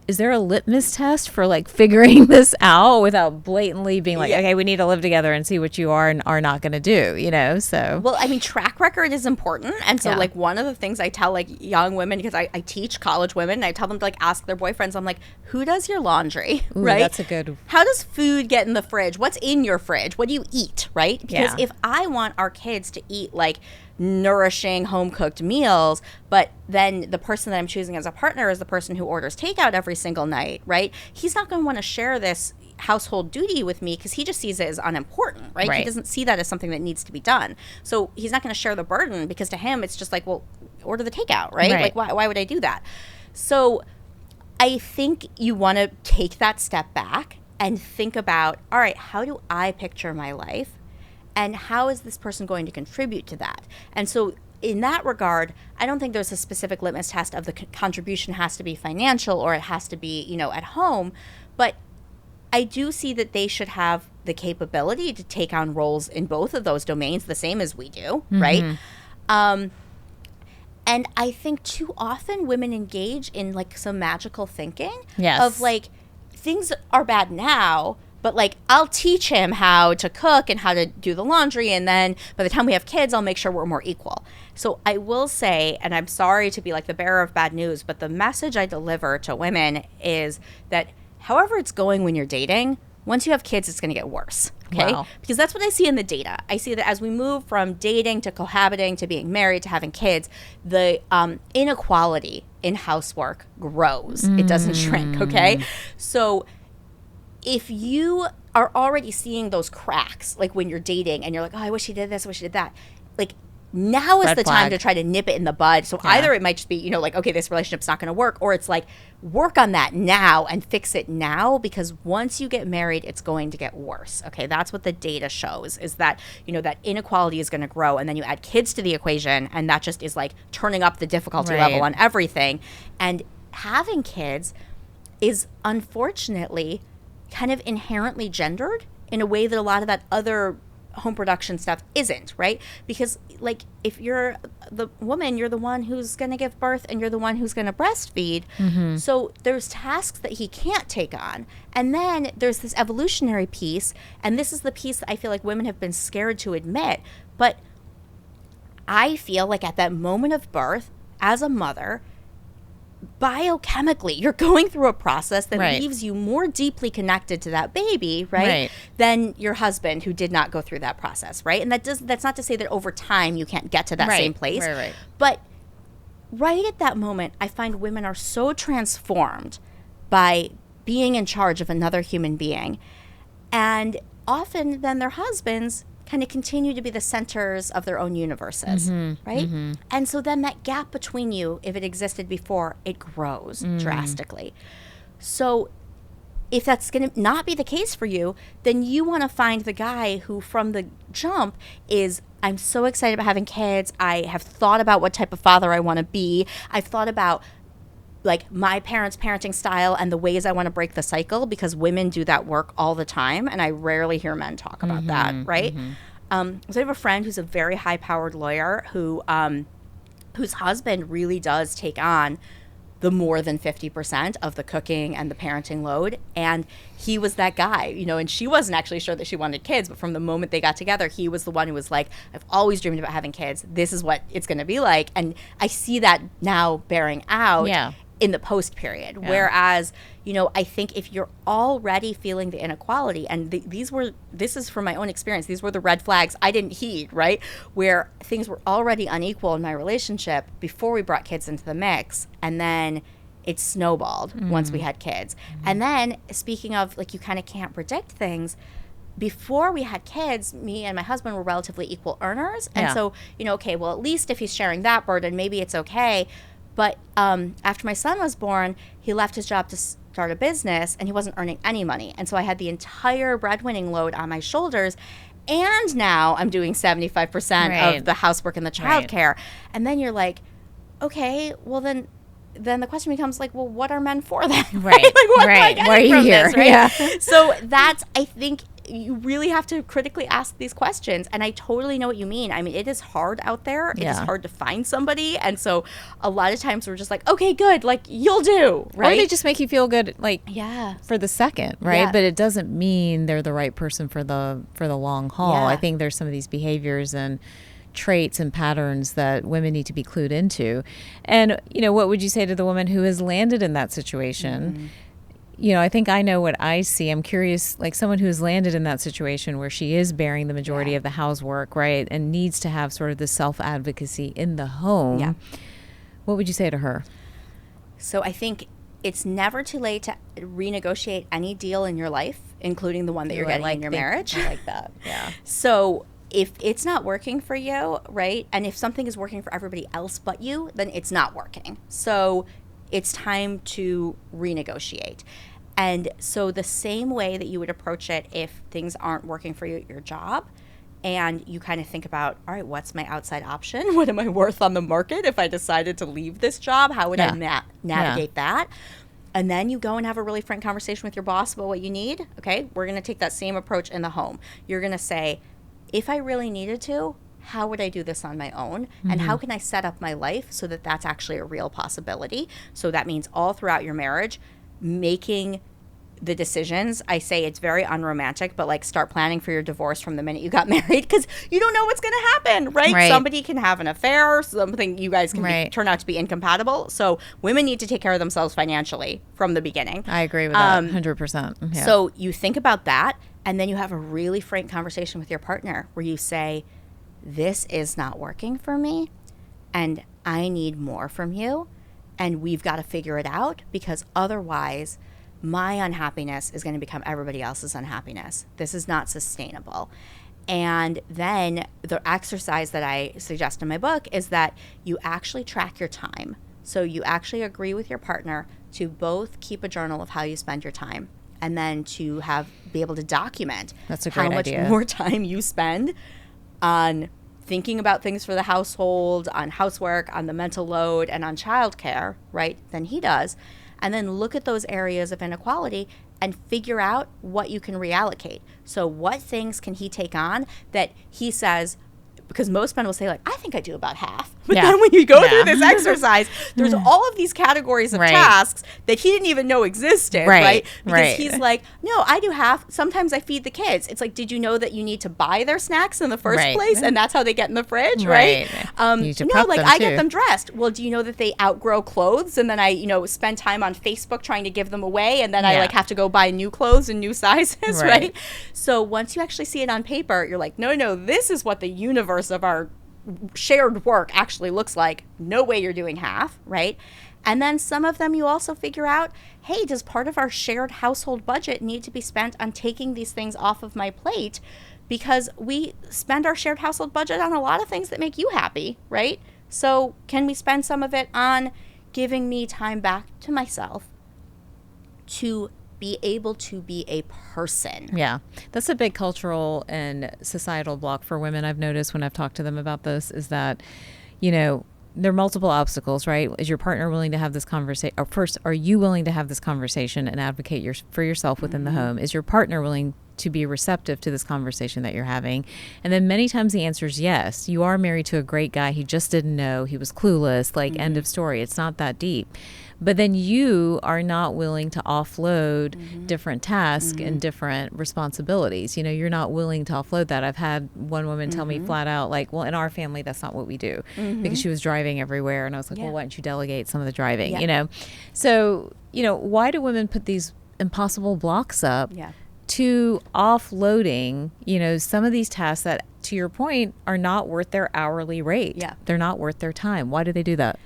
Is there a litmus test for like figuring this out without blatantly being like, okay, we need to live together and see what you are and are not going to do, you know? So, well, I mean, track record is important. And so like one of the things I tell like young women, because I teach college women, and I tell them to like ask their boyfriends, I'm like, who does your laundry? Ooh, right? That's a good. How does food get in the fridge? What's in your fridge? What do you eat? Right? Because if I want our kids to eat like nourishing home cooked meals, but then the person that I'm choosing as a partner is the person who orders takeout every single night, right? He's not going to want to share this household duty with me because he just sees it as unimportant, right? He doesn't see that as something that needs to be done. So he's not going to share the burden because to him it's just like, well, order the takeout, right? Like why would I do that? So I think you want to take that step back and think about, all right, how do I picture my life? And how is this person going to contribute to that? And so in that regard, I don't think there's a specific litmus test of the contribution has to be financial or it has to be, you know, at home. But I do see that they should have the capability to take on roles in both of those domains the same as we do, right? And I think too often women engage in like some magical thinking of like, things are bad now, but like I'll teach him how to cook and how to do the laundry, and then by the time we have kids, I'll make sure we're more equal. So I will say, and I'm sorry to be like the bearer of bad news, but the message I deliver to women is that however it's going when you're dating, once you have kids, it's going to get worse. Okay? Wow. Because that's what I see in the data. I see that as we move from dating to cohabiting to being married to having kids, the inequality in housework grows. It doesn't shrink. Okay? So if you are already seeing those cracks, like when you're dating and you're like, oh, I wish he did this, I wish he did that, like now is the time to try to nip it in the bud. So either it might just be, you know, like, okay, this relationship's not going to work, or it's like, work on that now and fix it now, because once you get married, it's going to get worse. Okay, that's what the data shows, is that, you know, that inequality is going to grow, and then you add kids to the equation, and that just is like turning up the difficulty level on everything. And having kids is unfortunately kind of inherently gendered in a way that a lot of that other home production stuff isn't, right? Because like if you're the woman, you're the one who's going to give birth and you're the one who's going to breastfeed. So there's tasks that he can't take on. And then there's this evolutionary piece, and this is the piece that I feel like women have been scared to admit. But I feel like at that moment of birth, as a mother, biochemically, you're going through a process that leaves you more deeply connected to that baby, right, than your husband who did not go through that process, right? And that's not to say that over time you can't get to that same place. But right at that moment, I find women are so transformed by being in charge of another human being. And often then their husbands kind of continue to be the centers of their own universes, right? And so then that gap between you, if it existed before, it grows drastically. So if that's going to not be the case for you, then you want to find the guy who from the jump is, I'm so excited about having kids. I have thought about what type of father I want to be. I've thought about like my parents' parenting style and the ways I want to break the cycle, because women do that work all the time, and I rarely hear men talk about that, right? So I have a friend who's a very high-powered lawyer who whose husband really does take on the more than 50% of the cooking and the parenting load. And he was that guy, you know, and she wasn't actually sure that she wanted kids, but from the moment they got together, he was the one who was like, I've always dreamed about having kids. This is what it's going to be like. And I see that now bearing out in the post period. Whereas, you know, I think if you're already feeling the inequality, and this is from my own experience, these were the red flags I didn't heed, right? Where things were already unequal in my relationship before we brought kids into the mix. And then it snowballed once we had kids. And then speaking of, like, you kind of can't predict things, before we had kids, me and my husband were relatively equal earners. And so, you know, okay, well, at least if he's sharing that burden, maybe it's okay. But after my son was born, he left his job to start a business, and he wasn't earning any money. And so I had the entire breadwinning load on my shoulders. And now I'm doing 75% of the housework and the childcare. And then you're like, okay, well, then the question becomes like, well, what are men for then? Right. Like, what am I Why are you from here? This, right? So that's, I think, you really have to critically ask these questions. And I totally know what you mean. I mean, it is hard out there. It is hard to find somebody. And so a lot of times we're just like, okay, good. Like, you'll do, right? Or they just make you feel good, like, for the second, right? Yeah. But it doesn't mean they're the right person for the long haul. Yeah. I think there's some of these behaviors and traits and patterns that women need to be clued into. And, you know, what would you say to the woman who has landed in that situation? You know, I think I know what I see. I'm curious, like someone who has landed in that situation where she is bearing the majority of the housework, right, and needs to have sort of the self-advocacy in the home. Yeah. What would you say to her? So I think it's never too late to renegotiate any deal in your life, including the one that you're getting in your marriage. I like that. Yeah. So if it's not working for you, right, and if something is working for everybody else but you, then it's not working. So it's time to renegotiate. And so the same way that you would approach it if things aren't working for you at your job, and you kind of think about, all right, what's my outside option? What am I worth on the market if I decided to leave this job? How would I navigate that? And then you go and have a really frank conversation with your boss about what you need. Okay, we're going to take that same approach in the home. You're going to say, if I really needed to, how would I do this on my own? And how can I set up my life so that that's actually a real possibility? So that means all throughout your marriage, making the decisions. I say it's very unromantic, but like start planning for your divorce from the minute you got married, because you don't know what's going to happen, right? Somebody can have an affair, something you guys can turn out to be incompatible. So women need to take care of themselves financially from the beginning. I agree with that 100%. Yeah. So you think about that, and then you have a really frank conversation with your partner where you say, this is not working for me, and I need more from you, and we've got to figure it out, because otherwise my unhappiness is going to become everybody else's unhappiness. This is not sustainable. And then the exercise that I suggest in my book is that you actually track your time. So you actually agree with your partner to both keep a journal of how you spend your time, and then to be able to document how much more time you spend on thinking about things for the household, on housework, on the mental load, and on childcare, right, than he does. And then look at those areas of inequality and figure out what you can reallocate. So what things can he take on that he says, because most men will say, like, I think I do about half. But then when you go through this exercise, there's all of these categories of tasks that he didn't even know existed, right? Because he's like, no, I do half. Sometimes I feed the kids. It's like, did you know that you need to buy their snacks in the first place? And that's how they get in the fridge, right? No, like, I get them dressed. Well, do you know that they outgrow clothes? And then I, spend time on Facebook trying to give them away. And then I, like, have to go buy new clothes and new sizes, right? So once you actually see it on paper, you're like, no, this is what the universe of our shared work actually looks like. No way you're doing half, right? And then some of them you also figure out, hey, does part of our shared household budget need to be spent on taking these things off of my plate? Because we spend our shared household budget on a lot of things that make you happy, right? So can we spend some of it on giving me time back to myself to be able to be a person? Yeah, that's a big cultural and societal block for women. I've noticed when I've talked to them about this is that, there are multiple obstacles, right? Is your partner willing to have this conversation? Or first, are you willing to have this conversation and advocate for yourself within the home? Is your partner willing to be receptive to this conversation that you're having? And then many times the answer is yes. You are married to a great guy. He just didn't know. He was clueless. Like, end of story. It's not that deep. But then you are not willing to offload different tasks and different responsibilities. You know, you're not willing to offload that. I've had one woman tell me flat out, like, well, in our family, that's not what we do, because she was driving everywhere. And I was like, well, why don't you delegate some of the driving, you know? So, you know, why do women put these impossible blocks up to offloading, you know, some of these tasks that, to your point, are not worth their hourly rate? They're not worth their time. Why do they do that?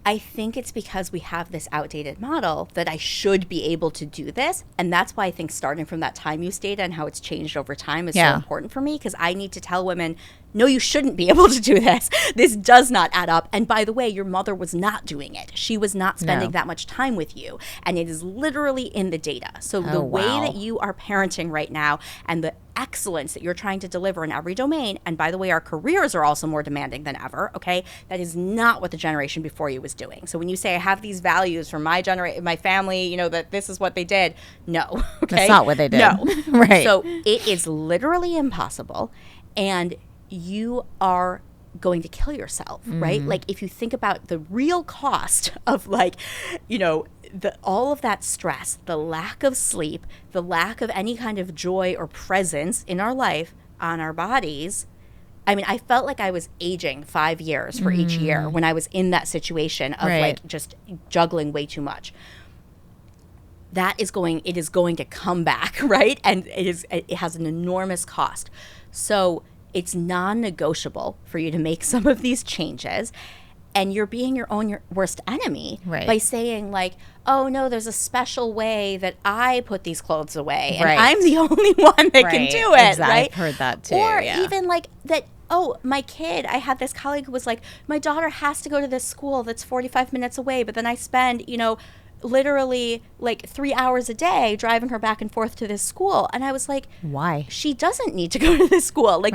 I think it's because we have this outdated model that I should be able to do this. And that's why I think starting from that time use data and how it's changed over time is so important for me, because I need to tell women, no, you shouldn't be able to do this. This does not add up. And by the way, your mother was not doing it. She was not spending that much time with you. And it is literally in the data. So the way that you are parenting right now and the excellence that you're trying to deliver in every domain, and by the way, our careers are also more demanding than ever, okay? That is not what the generation before you was doing. So when you say I have these values from my generation, my family, you know, that this is what they did, no, okay? That's not what they did. No. Right. So it is literally impossible, and you are going to kill yourself, right? Like, if you think about the real cost of, like, you know, all of that stress, the lack of sleep, the lack of any kind of joy or presence in our life on our bodies. I mean, I felt like I was aging 5 years for each year when I was in that situation of like just juggling way too much. It is going to come back, right? And it has an enormous cost. So it's non-negotiable for you to make some of these changes. And you're being your worst enemy by saying, like, oh, no, there's a special way that I put these clothes away. And I'm the only one that can do it, right? I've heard that too. Or even like that, oh, my kid, I had this colleague who was like, my daughter has to go to this school that's 45 minutes away, but then I spend, you know, literally like 3 hours a day driving her back and forth to this school. And I was like, why? She doesn't need to go to this school. Like,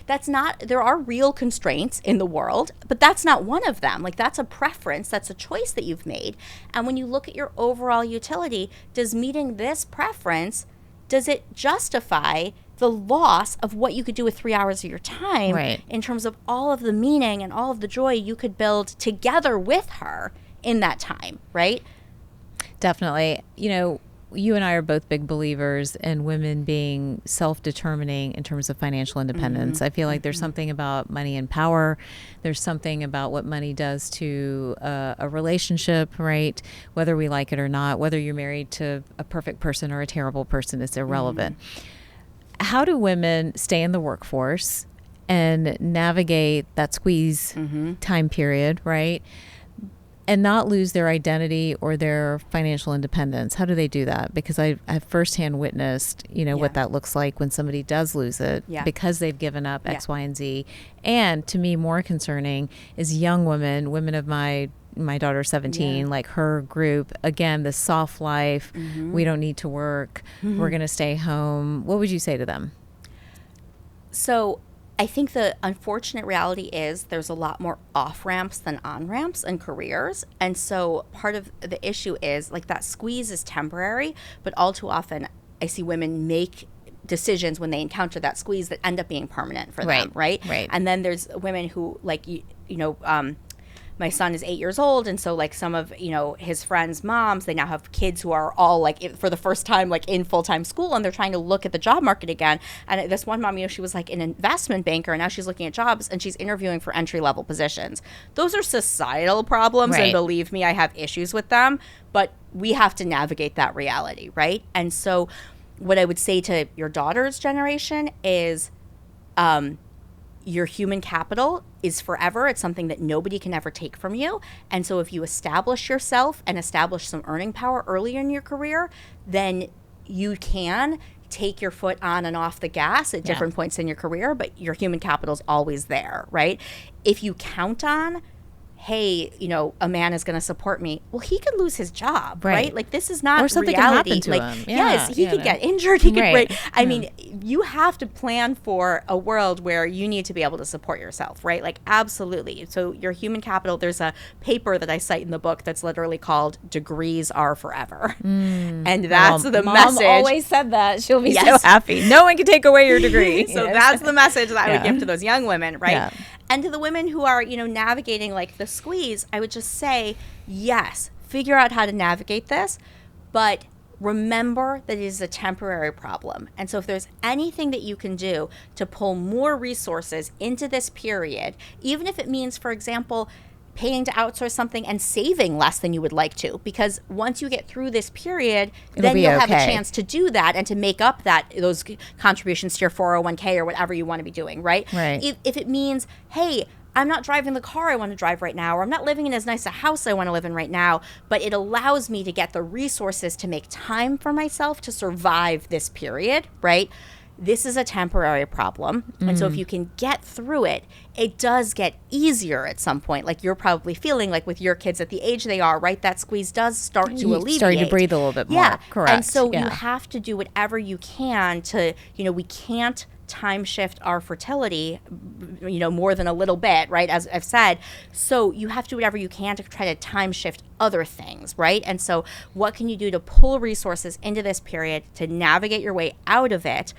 that's not, there are real constraints in the world, but that's not one of them. Like, that's a preference, that's a choice that you've made. And when you look at your overall utility, does meeting this preference, does it justify the loss of what you could do with 3 hours of your time in terms of all of the meaning and all of the joy you could build together with her in that time, right? Definitely. You know, you and I are both big believers in women being self-determining in terms of financial independence. I feel like there's something about money and power. There's something about what money does to a relationship, right? Whether we like it or not, whether you're married to a perfect person or a terrible person, it's irrelevant. How do women stay in the workforce and navigate that squeeze time period, right? And not lose their identity or their financial independence? How do they do that? Because I've firsthand witnessed, you know, what that looks like when somebody does lose it because they've given up X, Y, and Z. And to me, more concerning is young women of my daughter's 17, like her group, again, the soft life, we don't need to work, we're going to stay home. What would you say to them? So I think the unfortunate reality is there's a lot more off-ramps than on-ramps in careers. And so part of the issue is, like, that squeeze is temporary, but all too often I see women make decisions when they encounter that squeeze that end up being permanent for them, right? And then there's women who, like, you know, my son is 8 years old, and so, like, some of, you know, his friends' moms, they now have kids who are all, like, for the first time, like, in full-time school, and they're trying to look at the job market again. And this one mom, you know, she was, like, an investment banker, and now she's looking at jobs, and she's interviewing for entry-level positions. Those are societal problems, and believe me, I have issues with them, but we have to navigate that reality, right? And so what I would say to your daughter's generation is, your human capital is forever. It's something that nobody can ever take from you. And so if you establish yourself and establish some earning power early in your career, then you can take your foot on and off the gas at different points in your career, but your human capital is always there, right? If you count on hey, a man is going to support me. Well, he could lose his job, right? Like, this is not or something reality. Can happen to him. Yes, he could get injured. He could I mean, you have to plan for a world where you need to be able to support yourself, right? Like, absolutely. So your human capital, there's a paper that I cite in the book that's literally called Degrees Are Forever. And that's the message. Mom always said that. She'll be so happy. No one can take away your degree. So that's the message that I would give to those young women, right? Yeah. And to the women who are, navigating like the squeeze, I would just say, yes, figure out how to navigate this, but remember that it is a temporary problem. And so if there's anything that you can do to pull more resources into this period, even if it means, for example, paying to outsource something and saving less than you would like to, because once you get through this period, then you'll have a chance to do that and to make up those contributions to your 401k or whatever you want to be doing, right? If it means, hey, I'm not driving the car I want to drive right now, or I'm not living in as nice a house I want to live in right now, but it allows me to get the resources to make time for myself to survive this period, right? This is a temporary problem. And so if you can get through it, it does get easier at some point. Like you're probably feeling like with your kids at the age they are, right? That squeeze does start to alleviate. Starting to breathe a little bit more. Yeah. Correct. And so you have to do whatever you can to, we can't time shift our fertility, more than a little bit, right? As I've said. So you have to do whatever you can to try to time shift other things, right? And so what can you do to pull resources into this period to navigate your way out of it?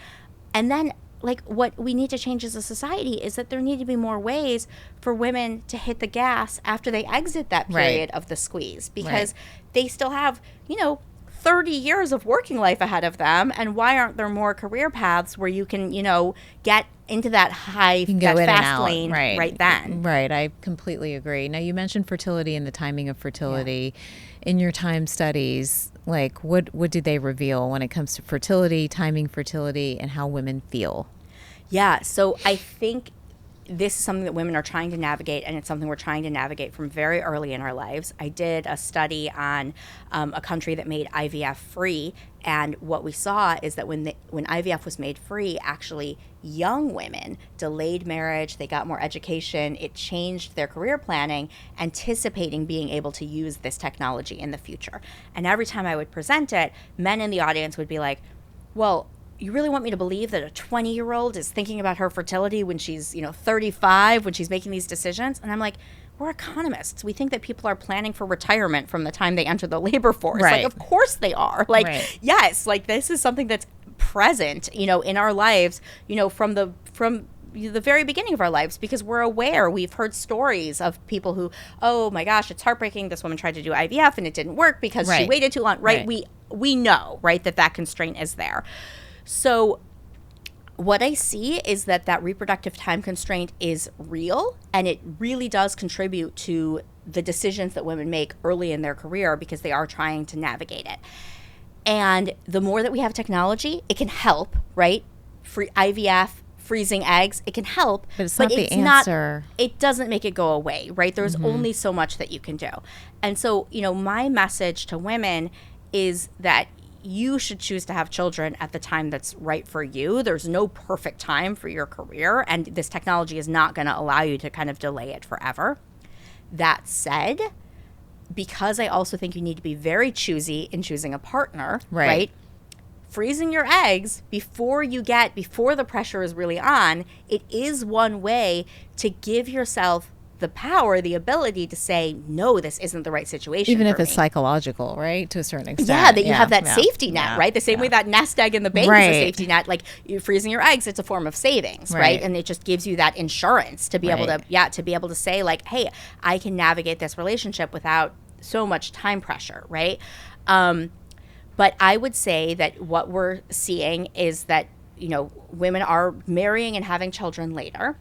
And then, like, what we need to change as a society is that there need to be more ways for women to hit the gas after they exit that period of the squeeze, because they still have, 30 years of working life ahead of them. And why aren't there more career paths where you can, get into that fast lane right then? Right. I completely agree. Now, you mentioned fertility and the timing of fertility. In your time studies, like what did they reveal when it comes to fertility, timing fertility, and how women feel? Yeah. So I think this is something that women are trying to navigate, and it's something we're trying to navigate from very early in our lives. I did a study on a country that made IVF free, and what we saw is that when IVF was made free, actually young women delayed marriage, they got more education, it changed their career planning, anticipating being able to use this technology in the future. And every time I would present it, men in the audience would be like, well, you really want me to believe that a 20-year-old is thinking about her fertility when she's, 35, when she's making these decisions? And I'm like, we're economists. We think that people are planning for retirement from the time they enter the labor force. Like, of course they are. Like, yes, like this is something that's present, in our lives, from the very beginning of our lives, because we're aware. We've heard stories of people who, oh my gosh, it's heartbreaking. This woman tried to do IVF and it didn't work because she waited too long. Right? We know, right, that constraint is there. So what I see is that reproductive time constraint is real, and it really does contribute to the decisions that women make early in their career because they are trying to navigate it. And the more that we have technology, it can help, right? Free IVF, freezing eggs, it can help. But it's not the answer. It doesn't make it go away, right? There's only so much that you can do. And so, my message to women is that you should choose to have children at the time that's right for you. There's no perfect time for your career, and this technology is not going to allow you to kind of delay it forever. That said, because I also think you need to be very choosy in choosing a partner, right? Freezing your eggs before the pressure is really on, it is one way to give yourself the power, the ability to say, no, this isn't the right situation. Even if it's psychological, right? To a certain extent. Yeah, that you have that safety net, right? The same way that nest egg in the bank is a safety net. Like you're freezing your eggs, it's a form of savings, right? And it just gives you that insurance to be able to say like, hey, I can navigate this relationship without so much time pressure, right? But I would say that what we're seeing is that, women are marrying and having children later.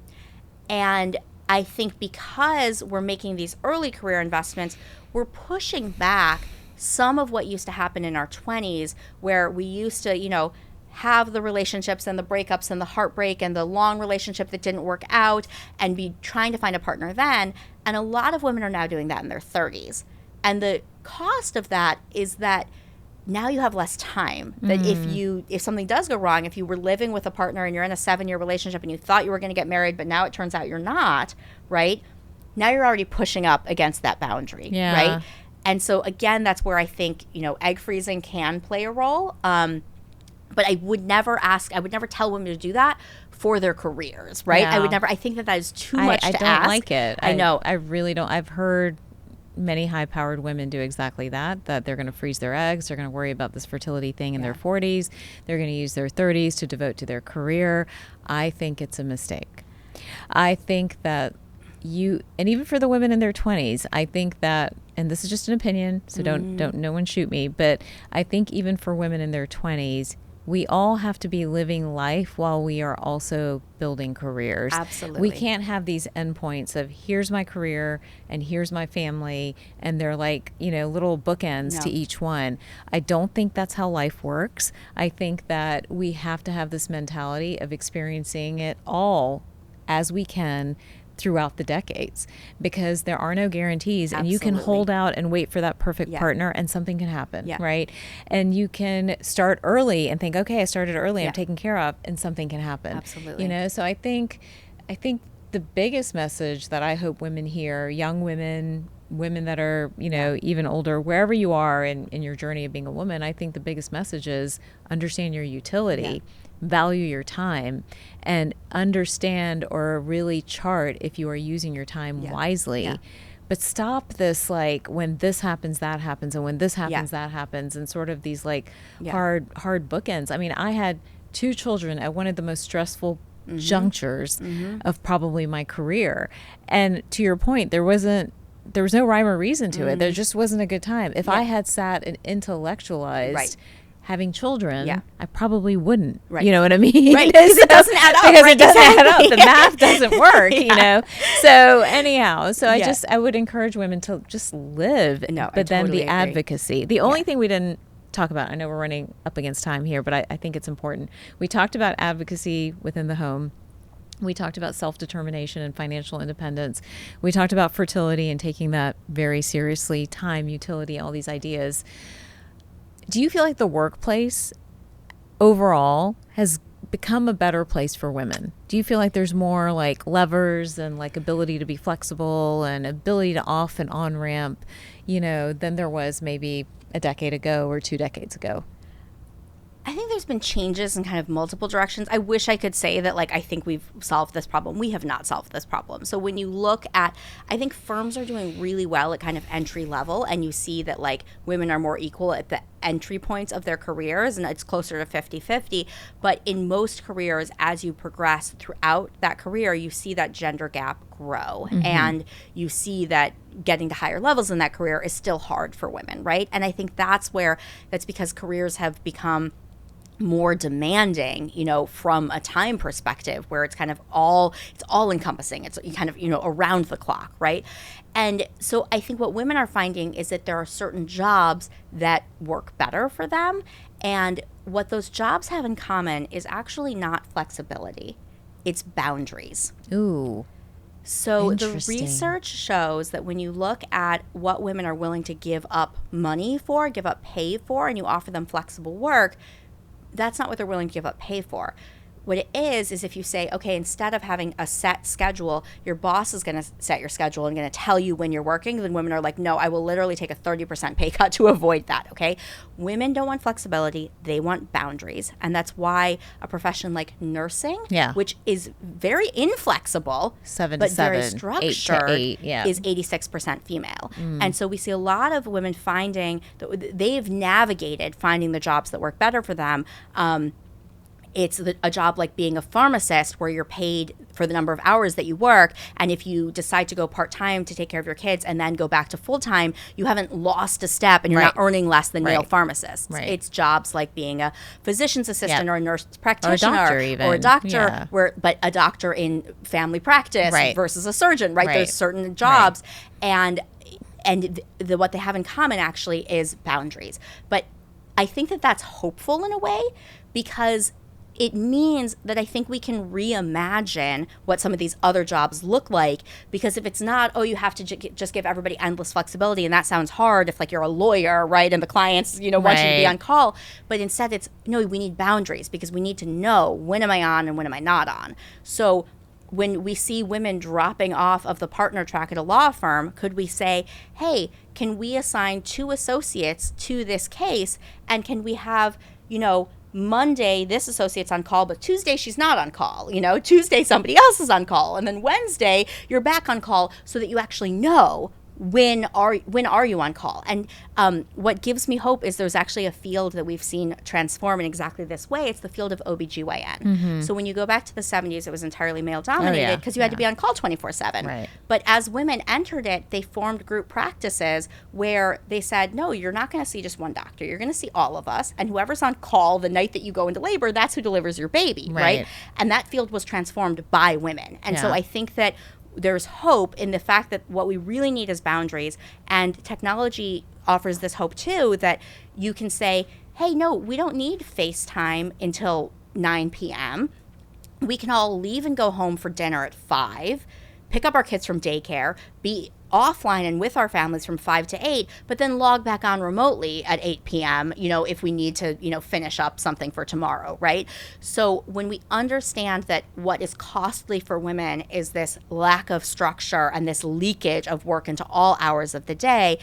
And I think because we're making these early career investments, we're pushing back some of what used to happen in our 20s, where we used to, have the relationships and the breakups and the heartbreak and the long relationship that didn't work out and be trying to find a partner then. And a lot of women are now doing that in their 30s. And the cost of that is that now you have less time. That if something does go wrong, if you were living with a partner and you're in a 7-year relationship and you thought you were going to get married, but now it turns out you're not, right? now you're already pushing up against that boundary, right? And so again, that's where I think, egg freezing can play a role. But I would never tell women to do that for their careers, right? Yeah. I think that is too much to ask. I don't like it. I know. I really don't. I've heard many high-powered women do exactly that they're going to freeze their eggs. They're going to worry about this fertility thing in their 40s. They're going to use their 30s to devote to their career. I think it's a mistake. I think that and even for the women in their 20s, I think that, and this is just an opinion, so don't no one shoot me, but I think even for women in their 20s, we all have to be living life while we are also building careers. Absolutely. We can't have these endpoints of here's my career and here's my family, and they're like, little bookends to each one. I don't think that's how life works. I think that we have to have this mentality of experiencing it all as we can throughout the decades, because there are no guarantees. Absolutely. And you can hold out and wait for that perfect partner, and something can happen, right? And you can start early and think, okay, I started early, I'm taken care of, and something can happen. Absolutely. So I think the biggest message that I hope women hear, young women that are, even older, wherever you are in your journey of being a woman, I think the biggest message is understand your utility. Value your time, and understand or really chart if you are using your time wisely. But stop this, like, when this happens, that happens, and when this happens, that happens, and sort of these like hard bookends. I mean, I had 2 children at one of the most stressful junctures of probably my career, and to your point, there was no rhyme or reason to it. There just wasn't a good time. If I had sat and intellectualized having children, I probably wouldn't. You know what I mean? Right. Because it doesn't add up. Because it doesn't add up. The math doesn't work, So anyhow, I would encourage women to just live. No, but then totally the advocacy. The only thing we didn't talk about, I know we're running up against time here, but I think it's important. We talked about advocacy within the home. We talked about self-determination and financial independence. We talked about fertility and taking that very seriously, time, utility, all these ideas. Do you feel like the workplace overall has become a better place for women? Do you feel like there's more like levers and like ability to be flexible and ability to off and on ramp, than there was maybe a decade ago or 2 decades ago? I think there's been changes in kind of multiple directions. I wish I could say that, like, I think we've solved this problem. We have not solved this problem. So when you look at, I think firms are doing really well at kind of entry level, and you see that, like, women are more equal at the entry points of their careers, and it's closer to 50-50. But in most careers, as you progress throughout that career, you see that gender gap grow. And you see that getting to higher levels in that career is still hard for women, right? And I think that's because careers have become more demanding, from a time perspective, where it's kind of all encompassing. It's kind of, around the clock, right? And so I think what women are finding is that there are certain jobs that work better for them. And what those jobs have in common is actually not flexibility. It's boundaries. Ooh. So the research shows that when you look at what women are willing to give up money for, give up pay for, and you offer them flexible work, that's not what they're willing to give up pay for. What it is if you say, okay, instead of having a set schedule, your boss is going to set your schedule and going to tell you when you're working, then women are like, no, I will literally take a 30% pay cut to avoid that, okay? Women don't want flexibility. They want boundaries. And that's why a profession like nursing, which is very inflexible, 7 but to 7, very 8 structured, to 8, is 86% female. And so we see a lot of women finding that they've navigated finding the jobs that work better for them. It's a job like being a pharmacist, where you're paid for the number of hours that you work. And if you decide to go part-time to take care of your kids and then go back to full-time, you haven't lost a step and you're not earning less than male pharmacists. It's jobs like being a physician's assistant or a nurse practitioner. Or a doctor even. Or a doctor, but a doctor in family practice versus a surgeon, right? There's certain jobs. And what they have in common actually is boundaries. But I think that that's hopeful in a way, because it means that I think we can reimagine what some of these other jobs look like. Because if it's not, you have to just give everybody endless flexibility, and that sounds hard if, like, you're a lawyer, right, and the clients, want you to be on call. But instead it's, no, we need boundaries, because we need to know when am I on and when am I not on. So when we see women dropping off of the partner track at a law firm, could we say, hey, can we assign 2 associates to this case? And can we have, Monday, this associate's on call, but Tuesday she's not on call. Tuesday somebody else is on call. And then Wednesday you're back on call, so that you actually know when are you on call. And what gives me hope is there's actually a field that we've seen transform in exactly this way. It's the field of OBGYN. So when you go back to the 70s, it was entirely male dominated because you had to be on call 24/7. Right. But as women entered it, they formed group practices where they said, no, you're not going to see just one doctor. You're going to see all of us. And whoever's on call the night that you go into labor, that's who delivers your baby. Right? And that field was transformed by women. And so I think that there's hope in the fact that what we really need is boundaries, and technology offers this hope too, that you can say, hey, no, we don't need FaceTime until 9 p.m. We can all leave and go home for dinner at 5, pick up our kids from daycare, be offline and with our families from 5 to 8, but then log back on remotely at 8 p.m., if we need to, finish up something for tomorrow, right? So when we understand that what is costly for women is this lack of structure and this leakage of work into all hours of the day,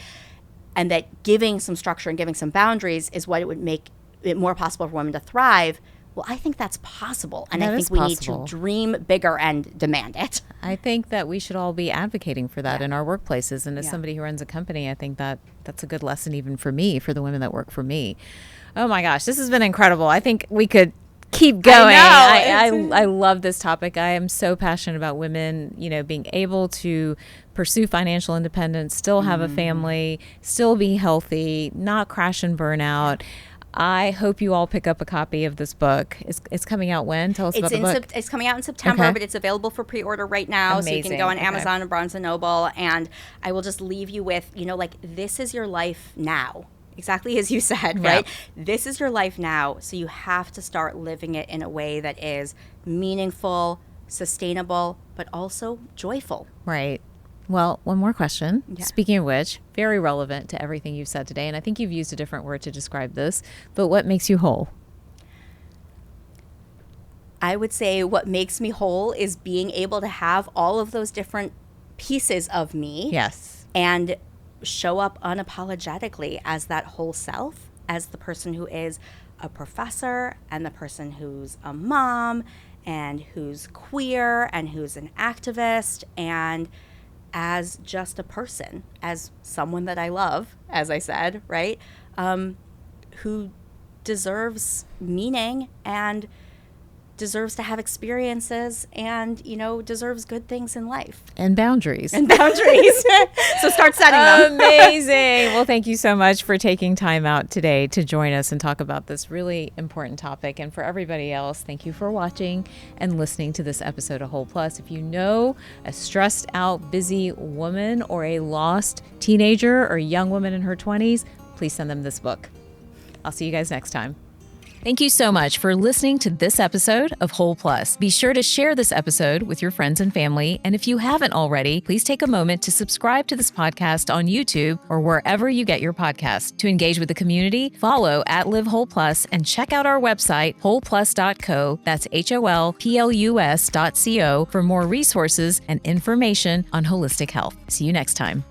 and that giving some structure and giving some boundaries is what it would make it more possible for women to thrive, well, I think that's possible. And I think we need to dream bigger and demand it. I think that we should all be advocating for that in our workplaces. And as somebody who runs a company, I think that that's a good lesson even for me, for the women that work for me. Oh my gosh, this has been incredible. I think we could keep going. I love this topic. I am so passionate about women, being able to pursue financial independence, still have a family, still be healthy, not crash and burn out. I hope you all pick up a copy of this book. It's coming out when? Tell us about the book. It's coming out in September, but it's available for pre-order right now. Amazing. So you can go on Amazon and Barnes & Noble. And I will just leave you with, this is your life now. Exactly as you said, right? This is your life now. So you have to start living it in a way that is meaningful, sustainable, but also joyful. Right. Well, one more question. Yeah. Speaking of which, very relevant to everything you've said today, and I think you've used a different word to describe this, but what makes you whole? I would say what makes me whole is being able to have all of those different pieces of me. Yes. And show up unapologetically as that whole self, as the person who is a professor and the person who's a mom and who's queer and who's an activist, and as just a person, as someone that I love, as I said, right, who deserves meaning and deserves to have experiences and, deserves good things in life. And boundaries. So start setting them. Amazing. Well, thank you so much for taking time out today to join us and talk about this really important topic. And for everybody else, thank you for watching and listening to this episode of Whole Plus. If you know a stressed out, busy woman or a lost teenager or young woman in her 20s, please send them this book. I'll see you guys next time. Thank you so much for listening to this episode of Whole Plus. Be sure to share this episode with your friends and family. And if you haven't already, please take a moment to subscribe to this podcast on YouTube or wherever you get your podcasts. To engage with the community, follow @LiveWholePlus and check out our website, wholeplus.co. That's HOLPLUS.co for more resources and information on holistic health. See you next time.